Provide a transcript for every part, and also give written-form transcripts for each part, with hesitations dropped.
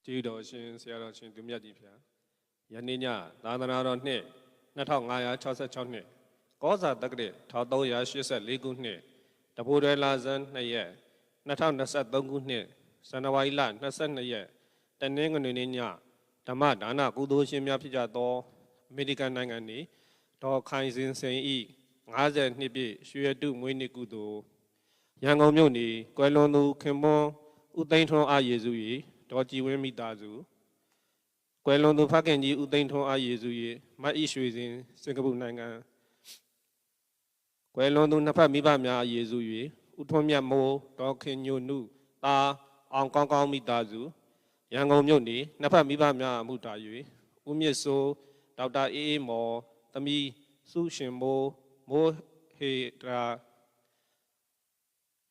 ကျေးတော်ရှင်ဆရာတော်ရှင်သူမြတ်ကြီးဖျားယနေ့ညသာသနာတော်နှစ်2566နှစ်ကောဇာတက္ကရာ1384ခုနှစ်တပိုးရလဇန်2ရက်2023ခုနှစ်ဇန်နဝါရီလ22ရက်တနင်္ဂနွေနေ့ညဓမ္မဒါနကုသိုလ်ရှင်များဖြစ်ကြသောအမေရိကန်နိုင်ငံနေဒေါ်ခိုင်စင်စိန်ဤ50နှစ်ပြည့်ရွှေရတုမွေးနေ့ကုသိုလ်ရန်ကုန်မြို့နေကွယ်လွန်သူခင်ပွန်းဦးသိန်းထွန်းအားယေစု၏ဒေါ်ကြည်ဝင်းမိသားစုကွယ်လွန်သူဖခင်ကြီးဦးသိန်းထွန်းအားယေစု၏မတ်ဤရွှေစင်စင်ကာပူနိုင်ငံကွယ်လွန်သူနှစ်ဖက်မိဘများအားယေစု၏ဦးထွန်းမြတ်မိုးဒေါ်ခင်ညိုနုသားအောင်ကောင်းကောင်းမိသားစုရန်ကုန်မြို့နေနှစ်ဖက်မိဘများအမှုတာ၍ဦးမြင့်စိုးဒေါက်တာအေးအေးမော်သမီးစုရှင်မိုးမိုးဟေဒရာ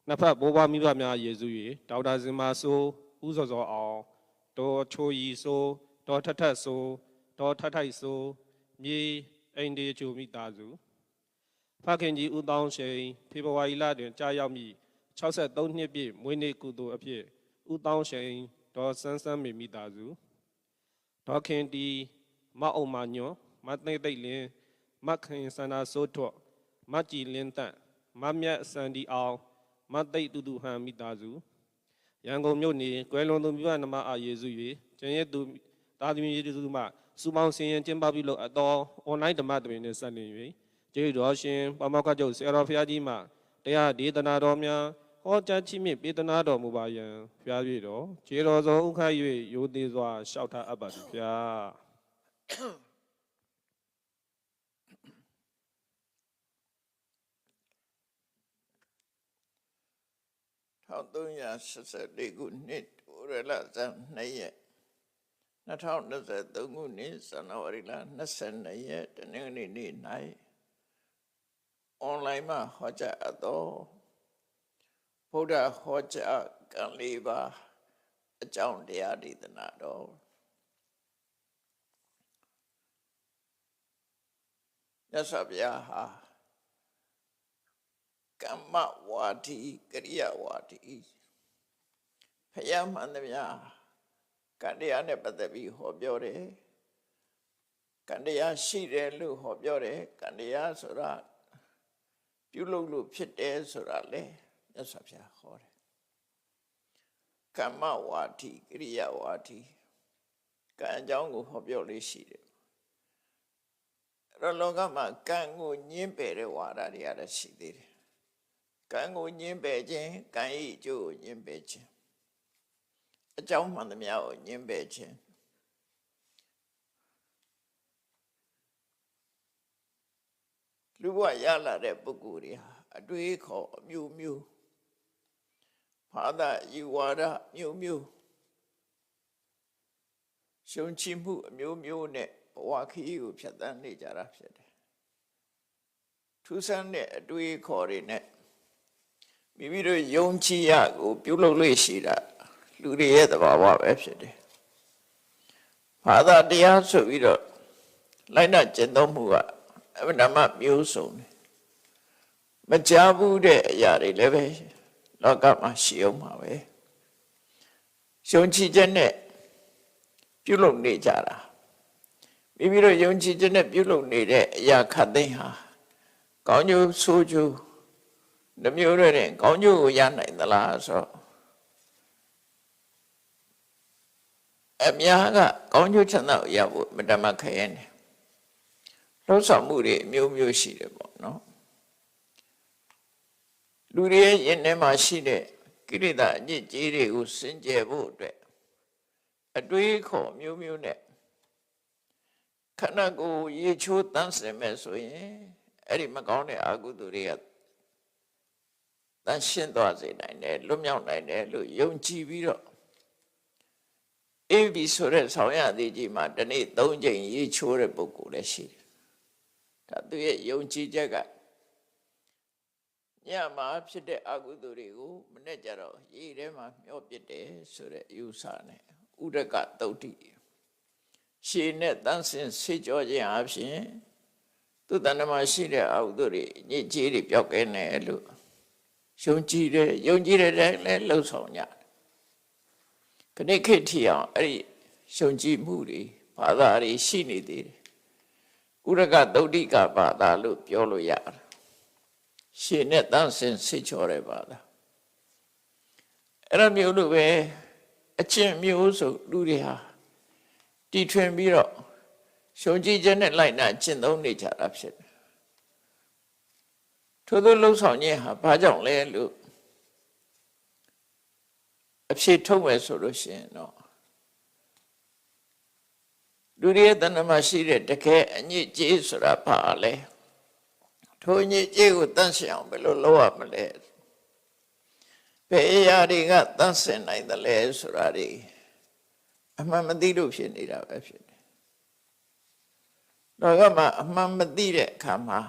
နှစ်ဖက်ဘိုးဘွားမိဘများယေစု၍ဒေါက်တာစင်မာစိုးဦးစောစောအောင်ဒေါ်ချိုရီစိုးဒေါ်ထထစိုးဒေါ်ထထိုက်စိုးမြေအိန္ဒိယချိုမိသားစုဖခင်ကြီးဦးတောင်းရှိန်ဖေဖော်ဝါရီလတွင်ကြာရောက်မည့်63နှစ်ပြည့်မွေးနေ့ကုသိုလ်အဖြစ်ဦးတောင်းရှိန်ဒေါ်စန်းစန်းမိသားစုဒေါ်ခင်တီမအုံမညွန်မသိသိလင်းမခင်စန္ဒာစိုးထွတ်မကြည်လင်းတန့်မမြတ်စန္ဒီအောင်မသိတူတူဟန်မိသားစုရန်ကုန်မြို့နေကွယ်လွန်သူမိဘနှမအားယေစု၍ကျန်ရသူသားသမီးယေစုမှစူပေါင်းဆင်ရင်ကျင်းပပြုလုပ်အပ်သောအွန်လိုင်းဓမ္မသဘင်နှင့်ဆက်လျင်၍ကျေးဇူးတော်ရှင်ပါမောက္ခချုပ်ဆရာတော်ဘုရားကြီးမှတရားဒေသနာတော်များဟောကြားချီးမြှင့်ပေးသနာတော်မူပါယံဖျားပြည့်တော်ခြေတော်စောဥခတ်၍ရိုသေစွာလျှောက်ထားအပ်ပါသည်ဖျား1384ခုနှစ်ဥရလဇန်2ရက်2023ခုနှစ်ဇန်နဝါရီလ22ရက်တနင်္ဂနွေနေ့၌အွန်လိုင်းမှာဟောကြားအပ်သောဗုဒ္ဓဟောကြားကံ၄ပါးအကြောင်းတရားဒေသနာတော်မြတ်စွာဘုရားဟာကမ္မဝါဒီကရိယာဝါဒီဖယားမှန်သမျှကံတရားနဲ့ပတ်သက်ပြီးဟောပြောတယ်ကံတရားရှိတယ်လို့ဟောပြောတယ်ကံတရားဆိုတာပြုလုပ်လို့ဖြစ်တယ်ဆိုတာလေမြတ်စွာဘုရားဟောတယ်ကမ္မဝါဒီကရိယာဝါဒီကံအကြောင်းကိုဟောပြောလေးရှိတယ်အဲ့တော့လောကမှာကံကိုညှင်းပယ်တဲ့ဝါဒတွေအားရှိသေးတယ်ကံကိုညှင်းပယ်ခြင်းကံ၏အကျိုးကိုညှင်းပယ်ခြင်းအကြောင်းမှန်သမျှကိုညှင်းပယ်ခြင်းလူဘဝရလာတဲ့ပုဂ္ဂိုလ်တွေဟာအတွေးခေါ်အမျိုးမျိုးဘာသာယူဝါဒမျိုးမျိုးရှုံချမှုအမျိုးမျိုးနဲ့ဘဝခရီးကိုဖြတ်သန်းနေကြတာဖြစ်တယ်ထူးဆန်းတဲ့အတွေးခေါ်တွေနဲ့မိမိတို့ယုံကြည်ရကိုပြုလုပ်လို့ရှိတာလူတွေရဲ့သဘာဝပဲဖြစ်တယ်ဘာသာတရားဆိုပြီးတော့လိုက်နာကျင့်သုံးမှုကအမှန်မှမျိုးစုံတယ်မကြားဘူးတဲ့အရာတွေလည်းပဲလောကမှာရှိအောင်ပါပဲယုံကြည်ခြင်းနဲ့ပြုလုပ်နေကြတာမိမိတို့ယုံကြည်ခြင်းနဲ့ပြုလုပ်နေတဲ့အရာခတ်သိမ်းဟာကောင်းကျိုးဆိုးကျိုးနှမျိုးတွေနဲ့ကောင်းကျိုးကိုရနိုင်သလားဆိုအများကကောင်းကျိုးချမ်းသာကိုရဖို့မတမခဲရင်လှုပ်ဆောင်မှုတွေအမျိုးမျိုးရှိတယ်ပေါ့နော်လူတွေရဲ့ယဉ်ထဲမှာရှိတဲ့ကိရိတာအညစ်အကြေးတွေကိုစင်ကြယ်ဖို့အတွက်အတွေးခေါ်မျိုးမျိုးနဲ့ခန္ဓာကိုယ်ရေချိုးတန်းစင်မဲ့ဆိုရင်အဲ့ဒီမကောင်းတဲ့အကုသိုလ်တွေကတန်ရှင်းသွားစေနိုင်တယ်လွတ်မြောက်နိုင်တယ်လို့ယုံကြည်ပြီးတော့အေးပြီဆိုတဲ့ဆောင်းရသည်ကြီးမှာဒီနေ့3ချိန်ရေချိုးတဲ့ပုဂ္ဂိုလ်လည်းရှိတယ်ဒါသူရဲ့ယုံကြည်ချက်ကညမှာဖြစ်တဲ့အကုသိုလ်တွေကိုမနေ့ကျတော့ရေထဲမှာမျောပစ်တယ်ဆိုတဲ့အယူဆနဲ့ဥဒကတုတ်တိရှည်နဲ့တန်းစင်ဆေးကြောခြင်းအပြင်သူတဏ္ဍမှာရှိတဲ့အကုသိုလ်တွေညစ်ကြေးတွေပျောက်ကင်းတယ်လို့ယုံကြည်တဲ့လည်းလှုပ်ဆောင်ကြ နေ့ခေတ်ထီအောင်အဲ့ဒီယုံကြည်မှုတွေဘာသာတွေရှိနေသေးတယ်ဥရကသုတ်တိကဘာသာလို့ပြောလို့ရတယ်ရှင်နဲ့တန်းစင်စိတ်ချောတဲ့ဘာသာအဲ့လိုမျိုးလို့ပဲအချင်းမျိုးဆိုလူတွေဟာတီထွင်ပြီးတော့ယုံကြည်ခြင်းနဲ့လိုက်နာကျင့်သုံးနေကြတာဖြစ်တယ်ထို့သောလှုပ်ဆောင်ခြင်းဟာဘာကြောင့်လဲလို့အဖြေထုတ်မယ်ဆိုလို့ရှိရင်တော့လူတွေရဲ့တဏ္ဍမှာရှိတဲ့တကယ်အညစ်အကြေးဆိုတာဘာလဲထိုအညစ်အကြေးကိုတန့်ရှင်းအောင်ဘယ်လိုလုပ်ရမလဲဘယ်အရာတွေကတန့်ရှင်းနိုင်တယ်လဲဆိုတာတွေအမှန်မသိလို့ဖြစ်နေတာပဲဖြစ်တယ်တော့ကမှအမှန်မသိတဲ့အခါမှာ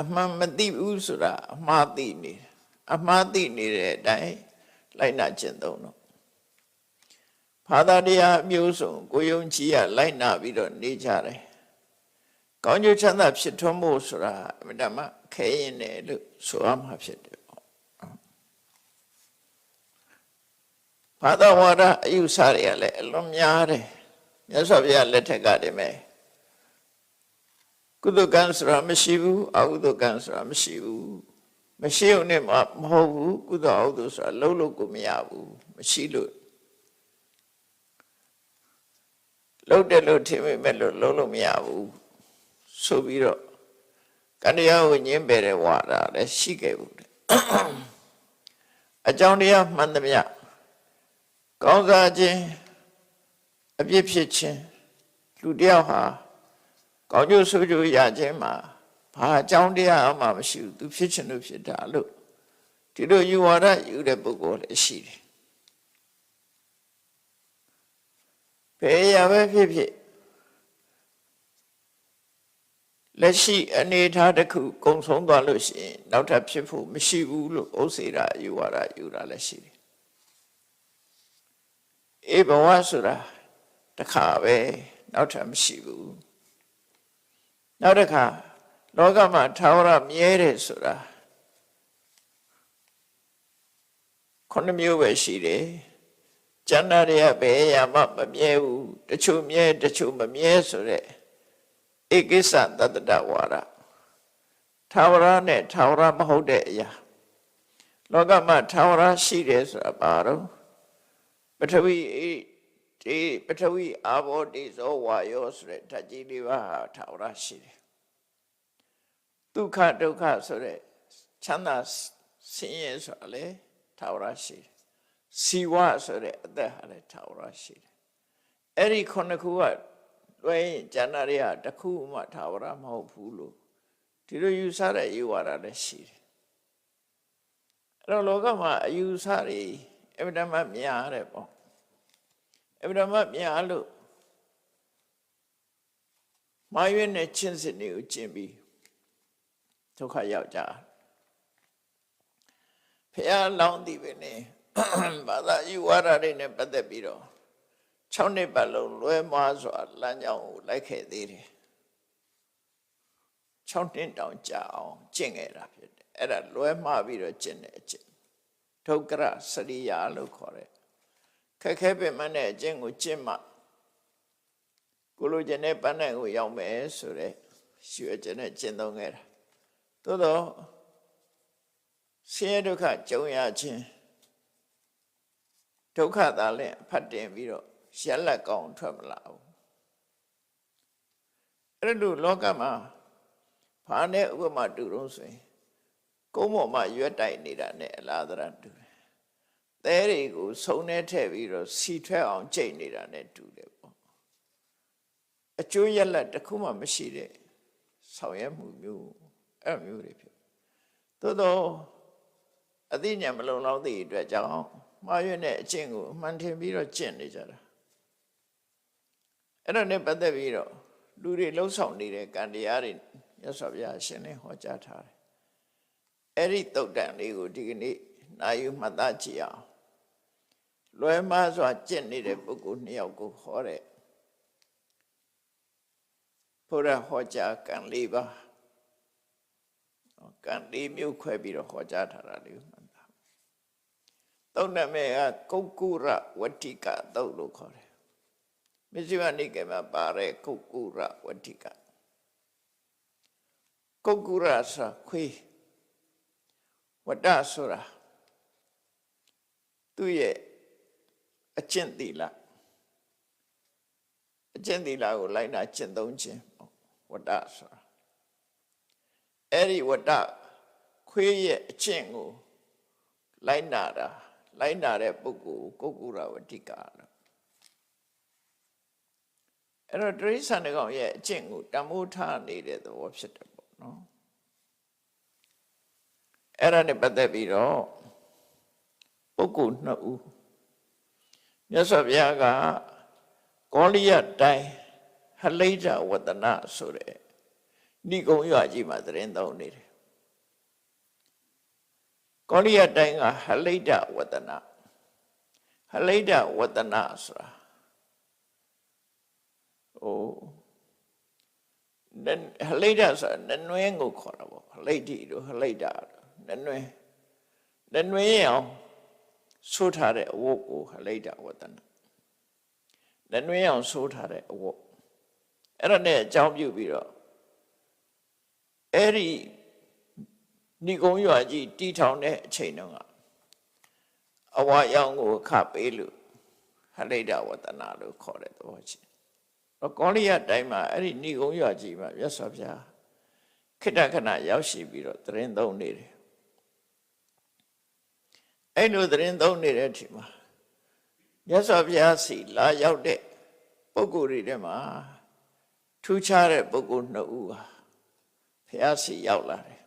အမှန်မသိဘူးဆိုတာအမှားသိနေတယ်အမှားသိနေတဲ့အတိုင်းလိုက်နာကျင့်သုံးတော့ဘာသာတရားအမျိုးစုံကိုယုံကြည်ရလိုက်နာပြီးတော့နေကြတယ်ကောင်းကျိုးချမ်းသာဖြစ်ထွန်းဖို့ဆိုတာအမှန်တမ်းခဲရင်တယ်လို့ဆိုရမှာဖြစ်တယ်ပေါ့ဘာသာဝါဒအယူဆတွေကလည်းအလွန်များတယ်မြတ်စွာဘုရားလက်ထက်ကတည်းကကုသကံဆိုတာမရှိဘူးအကုသကံဆိုတာမရှိဘူးမရှိုံနဲ့မဟုတ်ဘူးကုသအကုသဆိုတာလုံးလို့ကိုမရဘူးမရှိလို့လုံးတယ်လို့ထင်မိမဲ့လို့လုံးလို့မရဘူးဆိုပြီးတော့ကံတရားကိုညှင်းပယ်တဲ့ဝါဒလည်းရှိခဲ့ဘူးအကြောင်းတရားမှန်သမျှကောင်းစားခြင်းအပြစ်ဖြစ်ခြင်းလူတယောက်ဟာကောင်းကျိုးဆိုးကျိုးရခြင်းမှာဘာအကြောင်းတရားမှမရှိဘူးသူဖြစ်ခြင်းလို့ဖြစ်တာလို့ဒီလိုယူဝါဒယူတဲ့ပုဂ္ဂိုလ်လည်းရှိတယ်ဘယ်ရပဲဖြစ်ဖြစ်လက်ရှိအနေအထားတစ်ခုကုံဆုံးသွားလို့ရှိရင်နောက်ထပ်ဖြစ်ဖို့မရှိဘူးလို့ဩစေတာယူဝါဒယူတာလည်းရှိတယ်အေးဘဝဆိုတာတစ်ခါပဲနောက်ထပ်မရှိဘူးနောက်တစ်ခါလောကမှာထာဝရမြဲတယ်ဆိုတာခုနှစ်မျိုးပဲရှိတယ်ကျန်တာတွေကဘယ်ရမှမမြဲဘူးတချို့မြဲတချို့မမြဲဆိုတဲ့ဧကိစ္စတတ္တဝါဒထာဝရနဲ့ထာဝရမဟုတ်တဲ့အရာလောကမှာထာဝရရှိတယ်ဆိုတာဘာတော့ပထဝီပထဝီအာဘောတိဇောဝါယောဆိုတဲ့ဓာတ်ကြီးလေးပါးထာဝရရှိတယ်ဒုက္ခဒုက္ခဆိုတဲ့ချမ်းသာဆင်းရဲဆိုတာလေထာဝရရှိတယ်စီဝဆိုတဲ့အသက်ဟာလည်းထာဝရရှိတယ်အဲ့ဒီခုနှစ်ခုကလွဲရင်ကျန်တာတွေကတစ်ခုမှထာဝရမဟုတ်ဘူးလို့ဒီလိုယူဆတဲ့ယူဝါဒလည်းရှိတယ်အဲ့တော့လောကမှာအယူဆတွေအမှန်တမ်းများတယ်ပေါ့အမှန်တမ်းများလို့မာရွေးနဲ့ချင်းစစ်တွေကိုကျင့်ပြီးဒုက္ခရောက်ကြဖះလောင်းသည်ပဲနဲ့ဘာသာယူဝါဒတွေနဲ့ပတ်သက်ပြီးတော့6နှစ်ပတ်လုံးလွဲမှားစွာလမ်းကြောင်းကိုလိုက်ခဲ့သေးတယ်6နှစ်တောင်ကြာအောင်ကျင့်ခဲ့တာဖြစ်တယ်အဲ့ဒါလွဲမှားပြီးတော့ကျင့်တဲ့အကျင့်ဒုက္ခရစရိယာလို့ခေါ်တယ်ခက်ခဲပင်မနဲ့အကျင့်ကိုကျင့်မှကိုလိုချင်တဲ့ပန်းနိုင်ကိုရောက်မယ်ဆိုတဲ့ရွှေကျင့်နဲ့ကျင့်သုံးခဲ့တာသို့တော့ဆင်းရဲဒုက္ခကြုံရခြင်းဒုက္ခသာလည်းဖတ်တင်ပြီးတော့ရက်လက်ကောင်းထွက်မလာဘူးအဲ့လိုလောကမှာဘာနဲ့ဥပမာတူတော့ဆိုရင်ကုန်းပေါ်မှာရွက်တိုက်နေတာနဲ့အလားတရတူတယ်သဲတွေကိုစုံထဲထည့်ပြီးတော့စီထွက်အောင်ကြိတ်နေတာနဲ့တူတယ်ပေါ့အကျိုးရက်လက်တစ်ခုမှမရှိတဲ့ဆောင်ရွက်မှုမျိုးအဲ့မျိုးတွေဖြစ်သို့တော့အသိဉာဏ်မလုံလောက်တဲ့အတွက်ကြောင့်မှားရွံ့တဲ့အကျင့်ကိုအမှန်ထင်ပြီးတော့ကျင့်နေကြတာအဲ့ဒါနဲ့ပတ်သက်ပြီးတော့လူတွေလှုပ်ဆောင်နေတဲ့ကံတရားတွေမြတ်စွာဘုရားရှင်လည်းဟောကြားထားတယ်အဲ့ဒီတုတ်တန်လေးကိုဒီကနေ့နာယူမှတ်သားကြည့်အောင်လွယ်မှားစွာကျင့်နေတဲ့ပုဂ္ဂိုလ်2ယောက်ကိုဟောတဲ့ဘုရားဟောကြားကံ4ပါးကံ4မျိုးခွဲပြီးတော့ဟောကြားထားတာလေးမှတ်သား သုတ်နာမည်ကကုက္ကုရဝတ္တိကသုတ်လို့ခေါ်တယ်မဇ္ဈိမနိကေမှာပါတဲ့ကုက္ကုရဝတ္တိကကုက္ကုရဆိုခွေးဝတ္တဆိုတာသူ့ရဲ့အကျင့်သီလကိုလိုက်နာကျင့်သုံးခြင်းဝတ္တဆိုတာအဲ့ဒီဝတ္တခွေးရဲ့အကျင့်ကိုလိုက်နာတဲ့ပုဂ္ဂိုလ်ကိုကုက္ကုရဝတ္တိကလို့အဲ့တော့တိရစ္ဆာန်ကောင်ရဲ့အကျင့်ကိုတန်ဖိုးထားနေတဲ့သဘောဖြစ်တယ်ပေါ့နော်အဲ့ဒါနဲ့ပတ်သက်ပြီးတော့ပုဂ္ဂိုလ်နှစ်ဦးမြတ်စွာဘုရားကကောလိယတိုင်းဟလိဒ္ဓဝတ္တနဆိုတဲ့ဏိဂုံးရွာကြီးမှာသတင်းသုံးနေတယ်ကောလိယတိုင်းကဟလိဒ္ဓဝတ္တနဆိုတာဟလိဒ္ဓဆိုတာနွင်းကိုခေါ်တာပေါ့ဟလိဒ္ဓိတို့ဟလိဒ္ဓနွင်းအောင်ဆိုးထားတဲ့အဝတ်ကိုဟလိဒ္ဓဝတ္တနနွင်းအောင်ဆိုးထားတဲ့အဝတ်အဲ့ဒါနဲ့အကြောင်းပြုပြီးတော့အဲ့ဒီဏိဂုံးရွာကြီးတီထောင်တဲ့အချိန်တုန်းကအဝါရောင်ကိုခပေးလို့ဟလိဒ္ဓဝတ္တနလို့ခေါ်တဲ့သဘောချင်းတော့ကောလိယတိုင်းမှာအဲ့ဒီဏိဂုံးရွာကြီးမှာမြတ်စွာဘုရားခိတ္တခဏရောက်ရှိပြီးတော့သတင်းသုံးနေတယ်အဲ့လိုသတင်းသုံးနေတဲ့အချိန်မှာမြတ်စွာဘုရားစီလာရောက်တဲ့ပုဂ္ဂိုလ်တွေထဲမှာထူးခြားတဲ့ပုဂ္ဂိုလ်နှစ်ဦးဟာဘုရားစီရောက်လာတယ်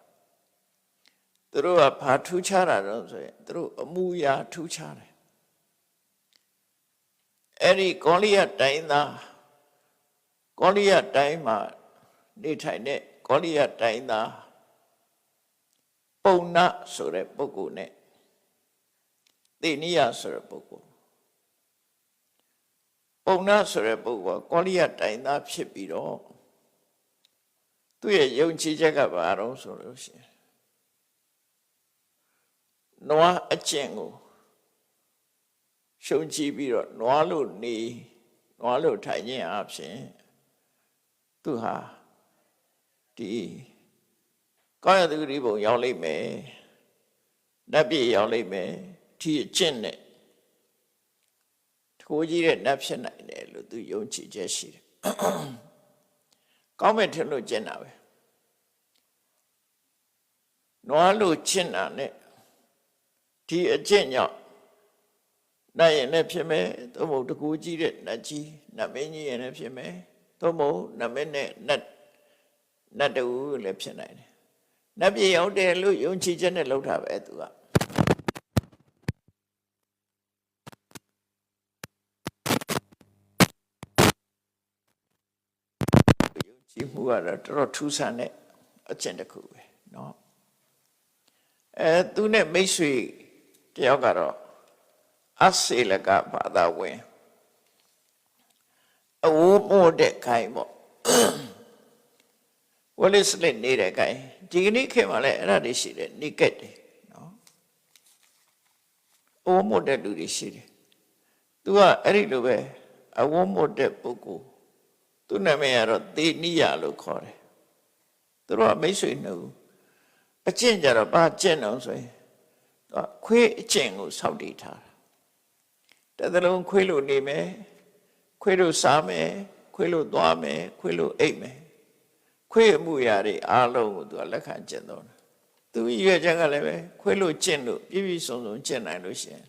သူတို့ကဘာထူးခြားတာတော့ဆိုရင်သူတို့အမူအရာထူးခြားတယ်အဲ့ဒီကောလိယတိုင်းမှာနေထိုင်တဲ့ကောလိယတိုင်းသားပုံနာဆိုတဲ့ပုဂ္ဂိုလ်နဲ့သေနိယဆိုတဲ့ပုဂ္ဂိုလ်ပုံနာဆိုတဲ့ပုဂ္ဂိုလ်ကကောလိယတိုင်းသားဖြစ်ပြီးတော့သူ့ရဲ့ယုံကြည်ချက်ကဘာတော့ဆိုလို့ရှိရင်နွားအကျင့်ကိုရှုံကြည့်ပြီးတော့နွားလို့ထိုင်ခြင်းအပြင်သူဟာဒီကောင်းရသူဒီဘုံရောက်လိမ့်မယ်နတ်ပြည်ရောက်လိမ့်မယ်ဒီအကျင့်နဲ့ထိုးကြီးတဲ့နတ်ဖြစ်နိုင်တယ်လို့သူယုံကြည်ချက်ရှိတယ်ကောင်းမဲ့ထင်လို့ကျင့်တာပဲနွားလို့ကျင့်တာနဲ့ဒီအကျင့်ကြောင့်နတ်ရင်လည်းဖြစ်မယ်သို့မဟုတ်တကူကြီးတဲ့နတ်ကြီးနတ်မင်းကြီးရင်လည်းဖြစ်မယ်သို့မဟုတ်နတ်မင်းနဲ့နတ်တူလည်းဖြစ်နိုင်တယ်နတ်ပြည်ရောက်တယ်လို့ယုံကြည်ချက်နဲ့လုပ်တာပဲသူကယုံကြည်မှုကတော့တော်တော်ထူးဆန်းတဲ့အကျင့်တစ်ခုပဲเนาะသူနဲ့မိတ်ဆွေတယောက်ကတော့အစေလကဘာသာဝင်အဝမို့တဲ့ခိုင်ပေါ့ဝလိစလက်နေတဲ့ခိုင်ဒီကနေ့ခေတ်မှာလည်းအဲ့ဒါတွေရှိတယ်နိကက်တွေနော်အဝမို့တဲ့လူတွေရှိတယ်သူကအဲ့ဒီလိုပဲအဝမို့တဲ့ပုဂ္ဂိုလ်သူနာမည်ကတော့သေနိယလို့ခေါ်တယ်သူတို့ကမိတ်ဆွေနှစ်ဦးအကျင့်ကြတော့ဘာကျင့်တော့ဆိုရင်ခွေးအကျင့်ကိုစောင့်တည်ထားတာတသလုံးခွေးလို့နေမယ်ခွေးလို့စားမယ်ခွေးလို့သွားမယ်ခွေးလို့အိပ်မယ်ခွေးအမှုရာတွေအားလုံးကိုသူကလက်ခံကျင့်သုံးတယ်သူရွေးချက်ကလည်းပဲခွေးလို့ကျင့်လို့ပြည့်ပြည့်စုံစုံကျင့်နိုင်လို့ရှိရင်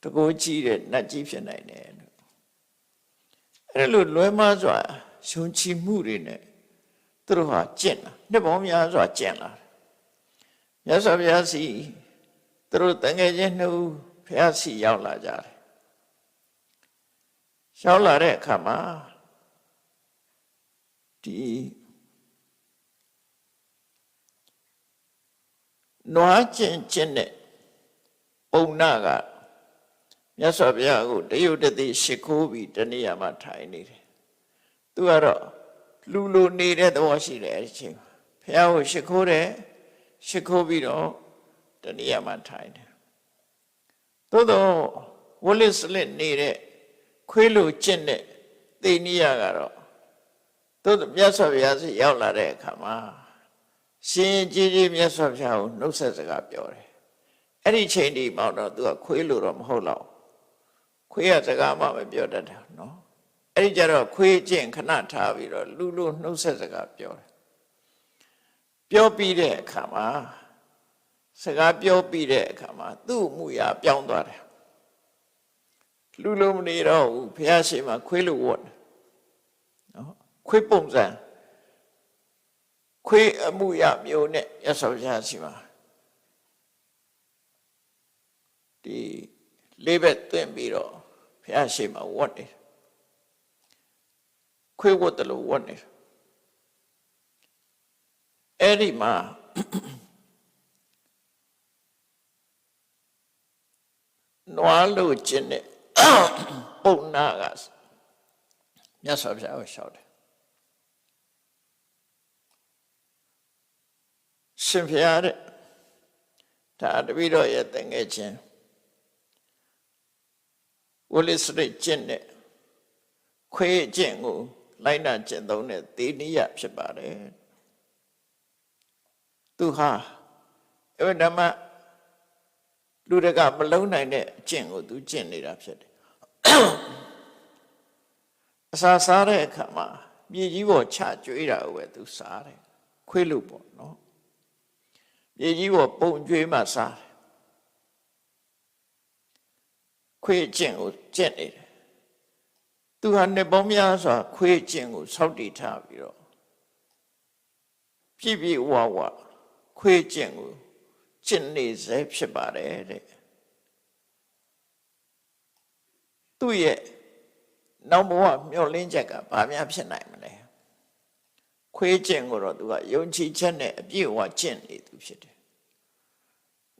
တကိုးကြီးတဲ့နတ်ကြီးဖြစ်နိုင်တယ်လို့အဲ့လိုလွဲမှားစွာယုံကြည်မှုတွေနဲ့သူတို့ဟာကျင့်တာနှစ်ပေါင်းများစွာကျင့်လာတယ်မြတ်စွာဘုရားစီသူတို့တန်ငယ်ချင်းနှစ်ဦးဘုရားစီရောက်လာကြတယ်ရောက်လာတဲ့အခါမှာဒီနွားကျင့်တဲ့ပုံနာကမြတ်စွာဘုရားကိုတယုတ်တသိရှိခိုးပြီးတနေရာမှာထိုင်နေတယ်သူကတော့လူလိုနေတဲ့သဘောရှိတယ်အဲ့ဒီချိန်ဘုရားကိုရှိခိုးတယ်ရှိခိုးပြီးတော့တနေရာမှာထိုင်တယ် သို့တော့ဝလစ်စလစ်နေတဲ့ခွေးလိုကျင့်တဲ့သေနိယကတော့သို့မြတ်စွာဘုရားစီရောက်လာတဲ့အခါမှာရှင်ကြီးကြီးမြတ်စွာဘုရားကိုနှုတ်ဆက်စကားပြောတယ်အဲ့ဒီချိန်ဒီမှတော့သူကခွေးလိုတော့မဟုတ်တော့ခွေးကစကားမှမပြောတတ်တာနော်အဲ့ဒီကြတော့ခွေးကျင့်ခဏထားပြီးတော့လူလိုနှုတ်ဆက်စကားပြောတယ်ပြောပြီးတဲ့အခါမှာစကားပြောပြီးတဲ့အခါမှာသူ့အမှုရာပြောင်းသွားတယ်လူလိုမနေတော့ဘူးဘုရားရှိခိုးခွေးလိုဝတ်နော်ခွေးပုံစံခွေးအမှုရာမျိုးနဲ့ရသော်ဘုရားရှိခိုးဒီလေးဘက်သွင်းပြီးတော့ဘုရားရှိခိုးဝတ်နေခွေးဝတ်တယ်လို့ဝတ်နေအဲ့ဒီမှာနွားလို့ကျင့်တဲ့ပုံနာကမြတ်စွာဘုရားကိုလျှောက်တယ်ရှင်ဘုရားတဲ့ဒါတပည့်တော်ရဲ့တန်ငယ်ချင်းဝလိစရိတ်ကျင့်တဲ့ခွေးကျင့်ကိုလိုက်နာကျင့်သုံးတဲ့သေနိယဖြစ်ပါတယ်သူဟာအဲ့ဓမ္မလူတကမလုံးနိုင်တဲ့အကျင့်ကိုသူကျင့်နေတာဖြစ်တယ်အစာစားတဲ့အခါမှာမြေကြီးပေါ်ချကျွေးတာကိုပဲသူစားတယ်ခွေးလို့ပေါ့နော်မြေကြီးပေါ်ပုံကျွေးမှစားတယ်ခွေးကျင့်ကိုကျင့်နေတယ်သူဟာနှစ်ပေါင်းများစွာခွေးကျင့်ကိုစောင့်တည်ထားပြီးတော့ပြည့်ပြည့်ဝဝခွေးကျင့်ကိုကျင့်နေစေဖြစ်ပါတယ်တဲ့သူ့ရဲ့နောက်ဘဝမျှော်လင့်ချက်ကဘာများဖြစ်နိုင်မလဲခွေးကျင့်ကိုတော့သူကယုံကြည်ချက်နဲ့အပြည့်အဝကျင့်နေသူဖြစ်တယ်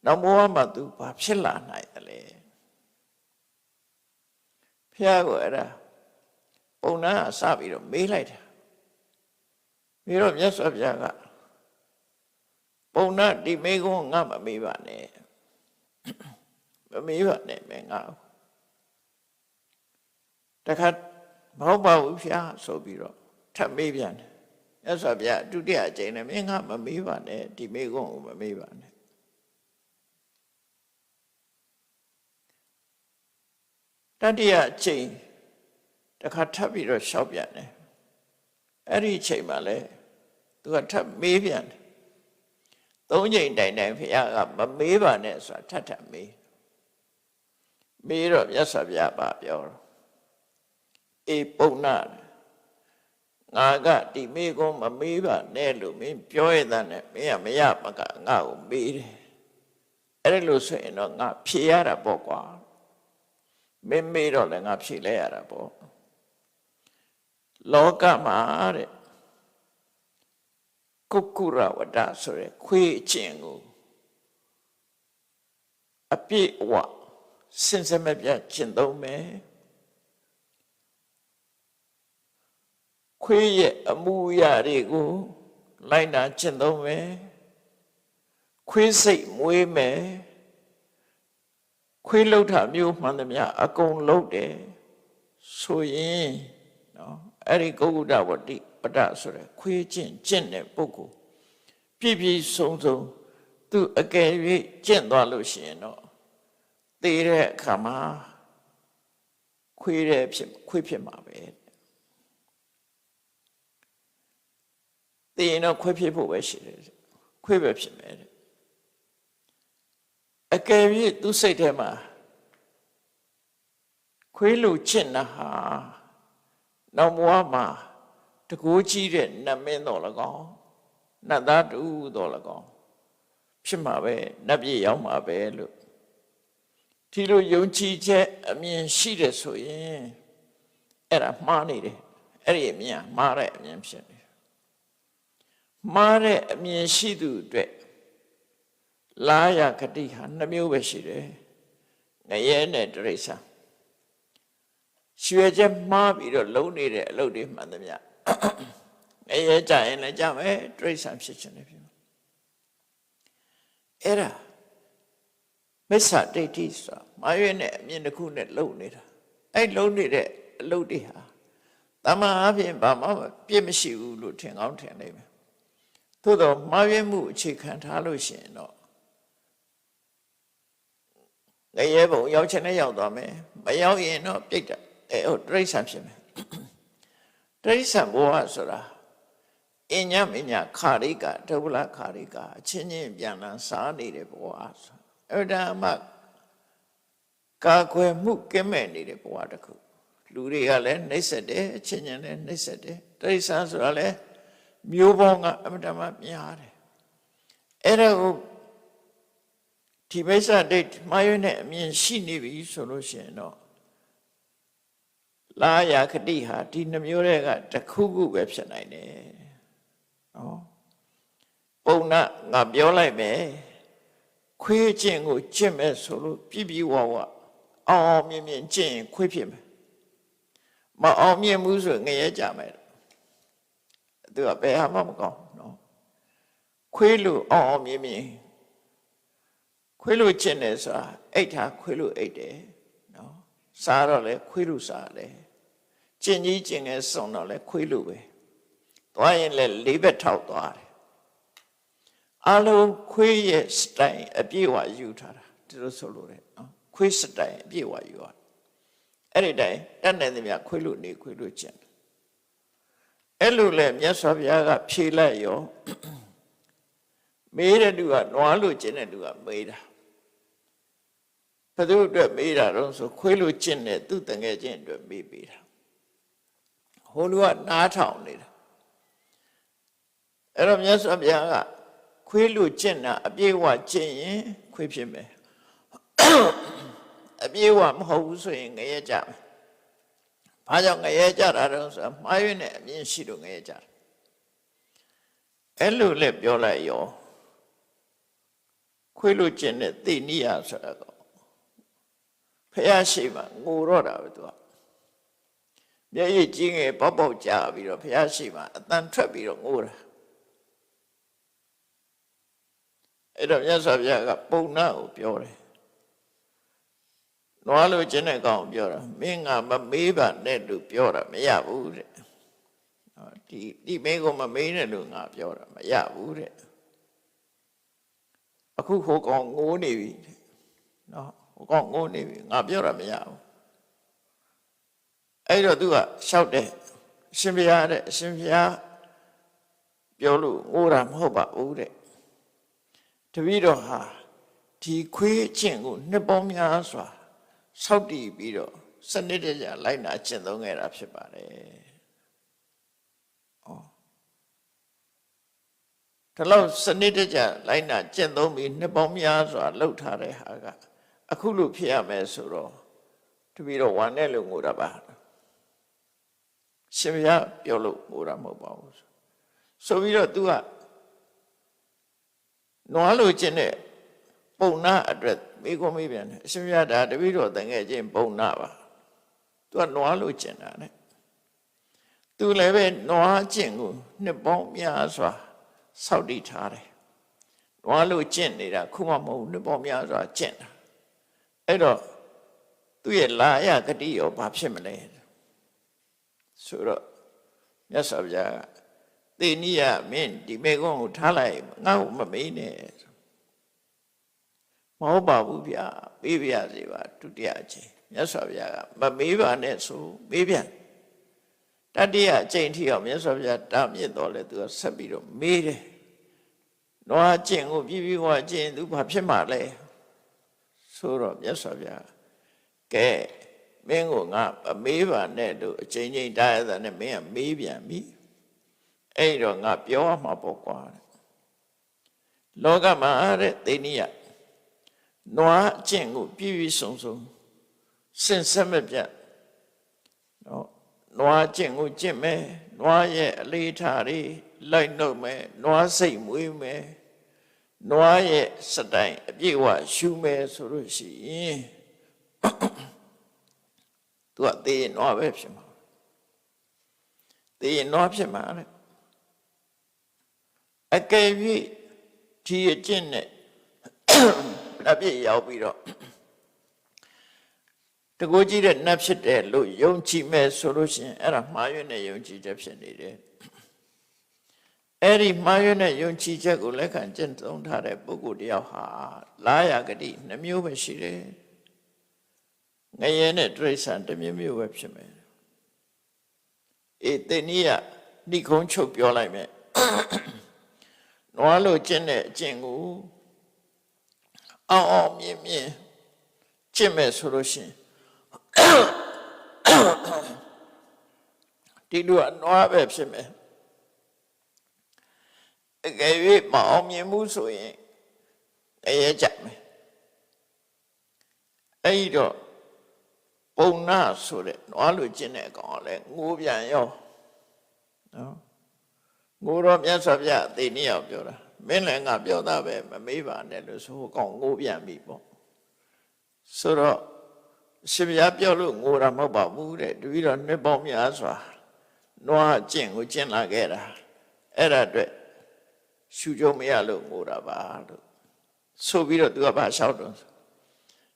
နောက်ဘဝမှာသူဘာဖြစ်လာနိုင်သလဲဖះကိုအဲ့ဒါပုံနာကစပြီးတော့မေးလိုက်တာပြီးတော့မြတ်စွာဘုရားကပုံနာဒီမေးခွန်းငါမမေးပါနဲ့မမေးပါနဲ့မင်းငါတခါမဟုတ်ပါဘူးဖះဆိုပြီးတော့ထပ်မေးပြန်တယ်မြတ်စွာဘုရားဒုတိယအကြိမ်နဲ့မင်းငါမမေးပါနဲ့ဒီမေးခွန်းကိုမမေးပါနဲ့တတိယအကြိမ်တခါထပ်ပြီးတော့လျှောက်ပြန်တယ်အဲ့ဒီအချိန်မှာလဲသူကထပ်မေးပြန်တယ်သုံးချိန်တိုင်တိုင်ဘုရားကမမေးပါနဲ့ဆိုတာထပ်မေးတော့မြတ်စွာဘုရားပါပြောတော့အေးပုံနာငါကဒီမေးခွန်းမမေးပါနဲ့လို့မင်းပြောရတဲ့နဲ့မင်းကမရမကငါ့ကိုမေးတယ်အဲ့ဒါလို့ဆိုရင်တော့ငါဖြေရတာပေါ့ကွာမင်းမေးတော့လည်းငါဖြေလဲရတာပေါ့လောကမှာတဲ့ကုက္ကုရဝတ္တဆိုရယ်ခွေးကျင့်ကိုအပြည့်အဝစင်စမပြတ်ကျင့်သုံးမယ်ခွေးရဲ့အမှုအရာတွေကိုလိုက်နာကျင့်သုံးမယ်ခွေးစိတ်မွေးမယ်ခွေးလှုပ်တာမျိုးမှန်သမျှအကုန်လှုပ်တယ်ဆိုရင်နော်အဲ့ဒီကုက္ကုတဝတ္တိပတ္တဆိုရယ်ခွေးကျင့်တဲ့ပုဂ္ဂိုလ်ပြည့်ပြည့်စုံစုံသူအကယ်၍ကျင့်သွားလို့ရှိရင်တော့သေတဲ့အခါမှာခွေးဖြစ်မှာပဲသေရင်တော့ခွေးဖြစ်ဖို့ပဲရှိတယ်ခွေးပဲဖြစ်မယ်အကယ်၍သူစိတ်ထဲမှာခွေးလိုချစ်တာဟာနောက်ဘဝမှာတကိုးကြီးတဲ့နတ်မင်းတော်၎င်းနတ်သားတူတော်၎င်းဖြစ်မှာပဲနတ်ပြည်ရောက်မှာပဲလို့ဒီလိုယုံကြည်ချက်အမြင်ရှိတယ်ဆိုရင်အဲ့ဒါမှားနေတယ်အဲ့ဒီအမြင်မှားတဲ့အမြင်ဖြစ်တယ်မှားတဲ့အမြင်ရှိသူအတွက်လာယဂတိဟာနှမျိုးပဲရှိတယ်ငရဲနဲ့တိရစ္ဆာန်ရွှေချက်မှားပြီးတော့လုံးနေတဲ့အလုပ်တွေမှန်သမျှငရဲကြရင်လည်းကြမယ်တိရစ္ဆာန်ဖြစ်ခြင်းလည်းဖြစ်မယ်အဲ့ဒါ မစ္ဆဒိဋ္ဌိဆိုတာမာရွေးနဲ့အမြင်တစ်ခုနဲ့လုံနေတာအဲ့လုံနေတဲ့အလုပ်တွေဟာတမန်အပြင်ဘာမှပြည့်မရှိဘူးလို့ထင်ကောင်းထင်နေမယ်သို့တော့မာရွေးမှုအခြေခံထားလို့ရှိရင်တော့ငရဲဘုံရောက်ချင်တဲ့ရောက်သွားမယ်မရောက်ရင်တော့ပြိတ္တဟုတ်တိရစ္ဆာန်ဖြစ်မယ်တိရစ္ဆာန်ဘဝဆိုတာအညမညခါရိကဒုဗ္ဗလခါရိကအချင်းချင်းပြန်လာစားနေတဲ့ဘဝဆိုအဲ့ဒါမှကာကွယ်မှုကင်းမဲ့နေတဲ့ဘဝတစ်ခုလူတွေကလည်းနှိမ့်ဆက်တယ်အချင်းချင်းလည်းနှိမ့်ဆက်တယ်တိရစ္ဆာန်ဆိုတာလည်းမျိုးပေါင်းကအမှန်တမ်းများတယ်အဲ့ဒါကိုဒီမိစ္ဆာဒိဋ္ဌိမှားရတဲ့အမြင်ရှိနေပြီဆိုလို့ရှိရင်တော့လာယာခတိဟာဒီနှမျိုးတွေကတစ်ခုခုပဲဖြစ်နိုင်တယ်နော်ပုံနာငါပြောလိုက်မယ်ခွေးကျင့်ကိုကျင့်မဲ့ဆိုလို့ပြပြဝဝအောင်မြင်မြင်ကျင့်ရင်ခွေးဖြစ်မယ်မအောင်မြင်ဘူးဆိုငရဲကြမယ်သူကဘယ်ဟာမှမကောင်းနော်ခွေးလို့အောင်မြင်မြင်ခွေးလို့ကျင့်တယ်ဆိုတာအိတ်ထားခွေးလို့အိတ်တယ်နော်စားတော့လေခွေးလို့စားတယ်ကျင့်ကြီးကျင့်ငယ်စုံတော့လေခွေးလို့ပဲသွားရင်လေလေးဘက်ထောက်သွားတယ်အလုံးခွေးရဲ့စတိုင်အပြည့်ဝယူထားတာဒီလိုဆိုလို့ရတယ်နော်ခွေးစတိုင်အပြည့်ဝယူရအဲ့ဒီတိုင်တတ်နိုင်သမျှခွေးလို့နေခွေးလို့ကျင့်အဲ့လိုလေမြတ်စွာဘုရားကဖြေလိုက်ရောမေးတဲ့သူကနွားလို့ကျင့်တဲ့သူကမေးတာဘယ်သူအတွက်မေးတာတော့ဆိုခွေးလို့ကျင့်တဲ့သူတငယ်ချင်းအတွက်မေးပေးတာဟိုလူကနားထောင်နေတာအဲ့တော့မြတ်စွာဘုရားကခွေးလို့ကျင့်တာအပြည့်ဝကျင့်ရင်ခွေးဖြစ်မယ်အပြည့်ဝမဟုတ်ဘူးဆိုရင်ငရဲကြမယ်ဘာကြောင့်ငရဲကြတာတော့ဆိုမှားရွေးနဲ့အမြင်ရှိလို့ငရဲကြတာအဲ့လိုလည်းပြောလိုက်ရောခွေးလို့ကျင့်တဲ့သိနိယဆိုတာကဖះရှိမှငိုတော့တာပဲသူကမျက်ရည်ကြီးငယ်ပေါက်ပေါက်ကြာပြီးတော့ဖះရှိမှအတန်ထွက်ပြီးတော့ငိုတာအဲ့တော့မြတ်စွာဘုရားကပုံနာကိုပြောတယ်နွားလို့ကျင့်တဲ့ကောင်ပြောတာမင်းငါမမေးပါနဲ့လို့ပြောတာမရဘူးတဲ့ဒီမင်းကမမေးနဲ့လို့ငါပြောတာမရဘူးတဲ့အခုဟိုကောင်ငိုးနေပြီနော်ဟိုကောင်ငိုးနေပြီငါပြောတာမရဘူးအဲ့တော့သူကလျှောက်တယ်အရှင်ဘုရားတဲ့အရှင်ဘုရားပြောလို့ငိုးတာမဟုတ်ပါဘူးတဲ့တပည့်တော်ဟာဒီခွေးအကျင့်ကိုနှစ်ပေါင်းများစွာစောင့်တည်ပြီးတော့စနစ်တကျလိုက်နာကျင့်သုံးခဲ့တာဖြစ်ပါတယ်ဒါလို့စနစ်တကျလိုက်နာကျင့်သုံးပြီးနှစ်ပေါင်းများစွာလှုပ်ထားတဲ့ဟာကအခုလို့ဖြစ်ရမယ်ဆိုတော့တပည့်တော်ဝမ်းနဲ့လို့ငိုတာပါရှင်ဘုရားပြောလို့ငိုတာမဟုတ်ပါဘူးဆိုပြီးတော့ तू ကနွားလို့ကျင့်တဲ့ပုံနာအတွက်မိကုံးမိပြန်တယ်အရှင်ဘုရားဒါတပည့်တော်တန်ခဲ့ခြင်းပုံနာပါ तू ကနွားလို့ကျင့်တာတဲ့ तू လည်းပဲနွားကျင့်ကိုနှစ်ပေါင်းများစွာစောင့်တည်ထားတယ်နွားလို့ကျင့်နေတာခုမှမဟုတ်နှစ်ပေါင်းများစွာကျင့်တာအဲ့တော့သူ့ရဲ့လာယဂတိရောဘာဖြစ်မလဲဆိုတော့မြတ်စွာဘုရားကသေနိယမင်းဒီမေကုန်းကိုထားလိုက်ငါ့ကိုမမေးနဲ့မဟုတ်ပါဘူးဗျာပေးပြရစီပါဒုတိယအချိန်မြတ်စွာဘုရားကမမေးပါနဲ့ဆိုမေးပြန်တတိယအချိန်ထိအောင်မြတ်စွာဘုရားတာမြစ်တော်လဲသူကဆက်ပြီးတော့မေးတယ်နွားကျင့်ကိုပြပြဝကျင့်သူဘာဖြစ်မှလဲဆိုတော့မြတ်စွာဘုရားကဲမင်းကိုငါမေးပါနဲ့လို့အချိန်ချင်းတားရတဲ့နဲ့မင်းကမေးပြန်ပြီအဲ့တော့ငါပြောရမှာပေါ့ကွာလောကမှာတဲ့သေနိယနွားအကျင့်ကိုပြည့်ပြည့်စုံစုံစင်ဆက်မပြတ်နော်နွားအကျင့်ကိုကျင့်မယ်နွားရဲ့အလေးထားတွေလိုက်နှုတ်မယ်နွားစိတ်မွေးမယ်နွားရဲ့စတိုင်အပြည့်ဝရှုမယ်ဆိုလို့ရှိရင်သူကသေရင်နွားပဲဖြစ်မှာသေရင်နွားဖြစ်မှာတဲ့အကယ်၍ဒီအကျင့်နဲ့ပ နတ်ပြည်ရောက်ပြီးတော့တကူကြီးတဲ့နတ်ဖြစ်တယ်လို့ယုံကြည်မဲ့ဆိုလို့ရှိရင်အဲ့ဒါမှားရွံ့တဲ့ယုံကြည်ချက်ဖြစ်နေတယ်အဲ့ဒီမှားရွံ့တဲ့ယုံကြည်ချက်ကိုလက်ခံကျင့်သုံးထားတဲ့ပုဂ္ဂိုလ်တယောက်ဟာလာရဂတိနှမျိုးပဲရှိတယ်ငရဲနဲ့တိရစ္ဆာန်တစ်မျိုးမျိုးပဲဖြစ်မယ်တေနည်းကနှိခုံးချုပ်ပြောလိုက်မယ်နွားလို့ကျင့်တဲ့အကျင့်ကိုအောင်မြင်ကျင့်မဲ့ဆိုလို့ရှိရင်ဒီလိုအနွားပဲဖြစ်မယ်အကယ်၍မအောင်မြင်မှုဆိုရင်ရဲကြမယ်အဲ့ဒီတော့ပုံနာဆိုတဲ့နွားလိုကျင့်တဲ့အကောင်ကလည်းငိုပြန်ရောနော်ငိုတော့မြတ်စွာဘုရားအသေးနည်းအောင်ပြောတာမင်းလည်းငါပြောတာပဲမမေးပါနဲ့လို့ဆိုကောင်ငိုပြန်ပြီပေါ့ဆိုတော့ရှင်ဘုရားပြောလို့ငိုတာမဟုတ်ပါဘူးတဲ့တပည့်တော်နှစ်ပေါင်းများစွာနွားကျင့်ကိုကျင့်လာခဲ့တာအဲ့ဒါအတွက်ရှုကြုံမရလို့ငိုတာပါလို့ဆိုပြီးတော့သူကဘာလျှောက်တော့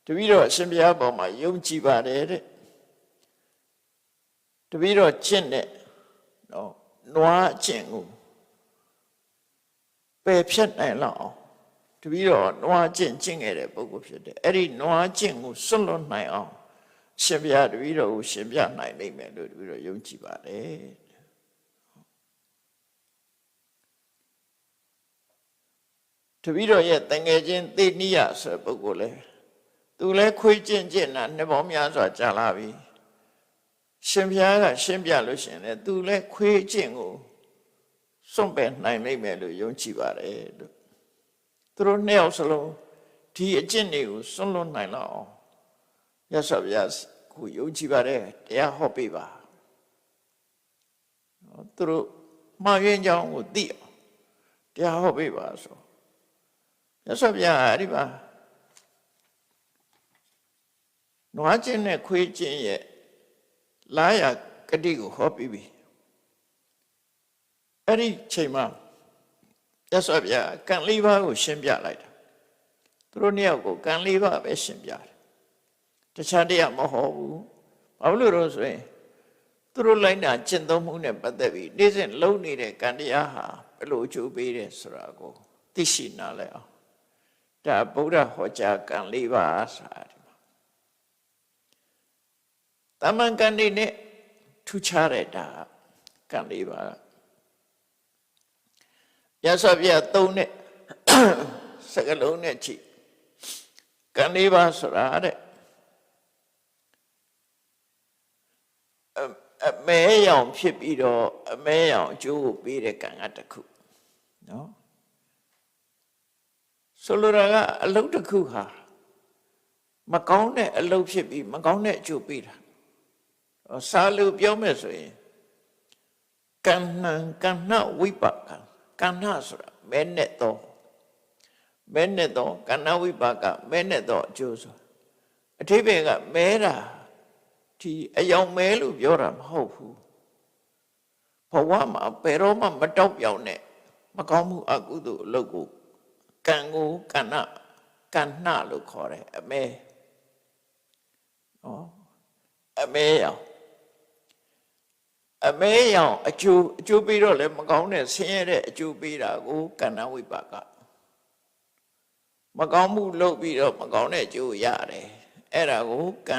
တပည့်တော်အရှင်ဘုရားပေါ်မှာယုံကြည်ပါတယ်တဲ့တပည့်တော်ကျင့်တဲ့နော်နွားကျင့်ကိုပယ်ဖြတ်နိုင်လောက်အောင်တပည့်တော်နွားကျင့်ခဲ့တဲ့ပုဂ္ဂိုလ်ဖြစ်တယ်အဲ့ဒီနွားကျင့်ကိုစွန့်လွတ်နိုင်အောင်ရှင်ဘုရားတပည့်တော်ကိုရှင်ပြနိုင်နိုင်မယ်လို့တပည့်တော်ယုံကြည်ပါတယ်တပည့်တော်ရဲ့တန်ငယ်ချင်းသေနိယဆိုတဲ့ပုဂ္ဂိုလ်လဲသူလဲခွေးကျင့်တာနှစ်ပေါင်းများစွာကြာလာပြီရှင်ဘုရားကရှင်းပြလို့ရှင်လဲသူလဲခွေးကျင့်ကိုစွန့်ပယ်နိုင်နိုင်မယ်လို့ယုံကြည်ပါတယ်လို့သူတို့နှစ်ယောက်စလုံးဒီအကျင့်တွေကိုစွန့်လွတ်နိုင်လောက်အောင်ရသော်ဗျာကိုယုံကြည်ပါတယ်တရားဟောပေးပါသူတို့မှားယွင်းကြောင်းကိုသိအောင်တရားဟောပေးပါဆိုရသော်ဗျာအဲ့ဒီပါနွားကျင့်နဲ့ခွေးကျင့်ရဲ့လာရဂတိကိုဟောပြီးပြီအဲ့ဒီချိန်မှာရသော်ဗျာကံလေးပါးကိုရှင်းပြလိုက်တာသူတို့နှစ်ယောက်ကိုကံလေးပါးပဲရှင်းပြတယ်တခြားတရားမဟုတ်ဘူးဘာလို့လို့ဆိုရင်သူတို့လိုက်တာကျင့်သုံးမှုနဲ့ပတ်သက်ပြီးနေ့စဉ်လုံးနေတဲ့ကံတရားဟာဘယ်လိုအကျိုးပေးတယ်ဆိုတာကိုသိရှိနားလည်အောင်ဒါဗုဒ္ဓဟောကြားကံလေးပါးဆိုတာဒီမှာတမန်ကံနေနဲ့ထူခြားတဲ့ဒါကံလေးပါးရသော်ပြသုံးနဲ့စကလုံးနဲ့ကြည့်ကံလေးပါးဆိုတာတဲ့အမဲရောင်ဖြစ်ပြီးတော့အမဲရောင်အကျိုးကိုပေးတဲ့ကံကတစ်ခုနော်ဆိုလိုတာကအလုပ်တစ်ခုဟာမကောင်းတဲ့အလုပ်ဖြစ်ပြီးမကောင်းတဲ့အကျိုးပေးတာစာလို့ပြောမယ်ဆိုရင်ကံဏဝိပါကကဏဆိုတာမဲနဲ့တော့ကဏဝိပါကမဲနဲ့တော့အကျိုးဆိုအထိပ္ပယ်ကမဲတာဒီအယောင်မဲလို့ပြောတာမဟုတ်ဘူးဘဝမှာဘယ်တော့မှမတောက်ပြောင်နဲ့မကောင်းမှုအကုသိုလ်အလုပ်ကိုကံကိုကဏလို့ခေါ်တယ်အမဲနော်အမဲရောင်အကျိုးပေးတော့လည်းမကောင်းတဲ့ဆင်းရဲတဲ့အကျိုးပေးတာကိုကဏဝိပါကမကောင်းမှုလုပ်ပြီးတော့မကောင်းတဲ့အကျိုးရတယ်အဲ့ဒါကိုက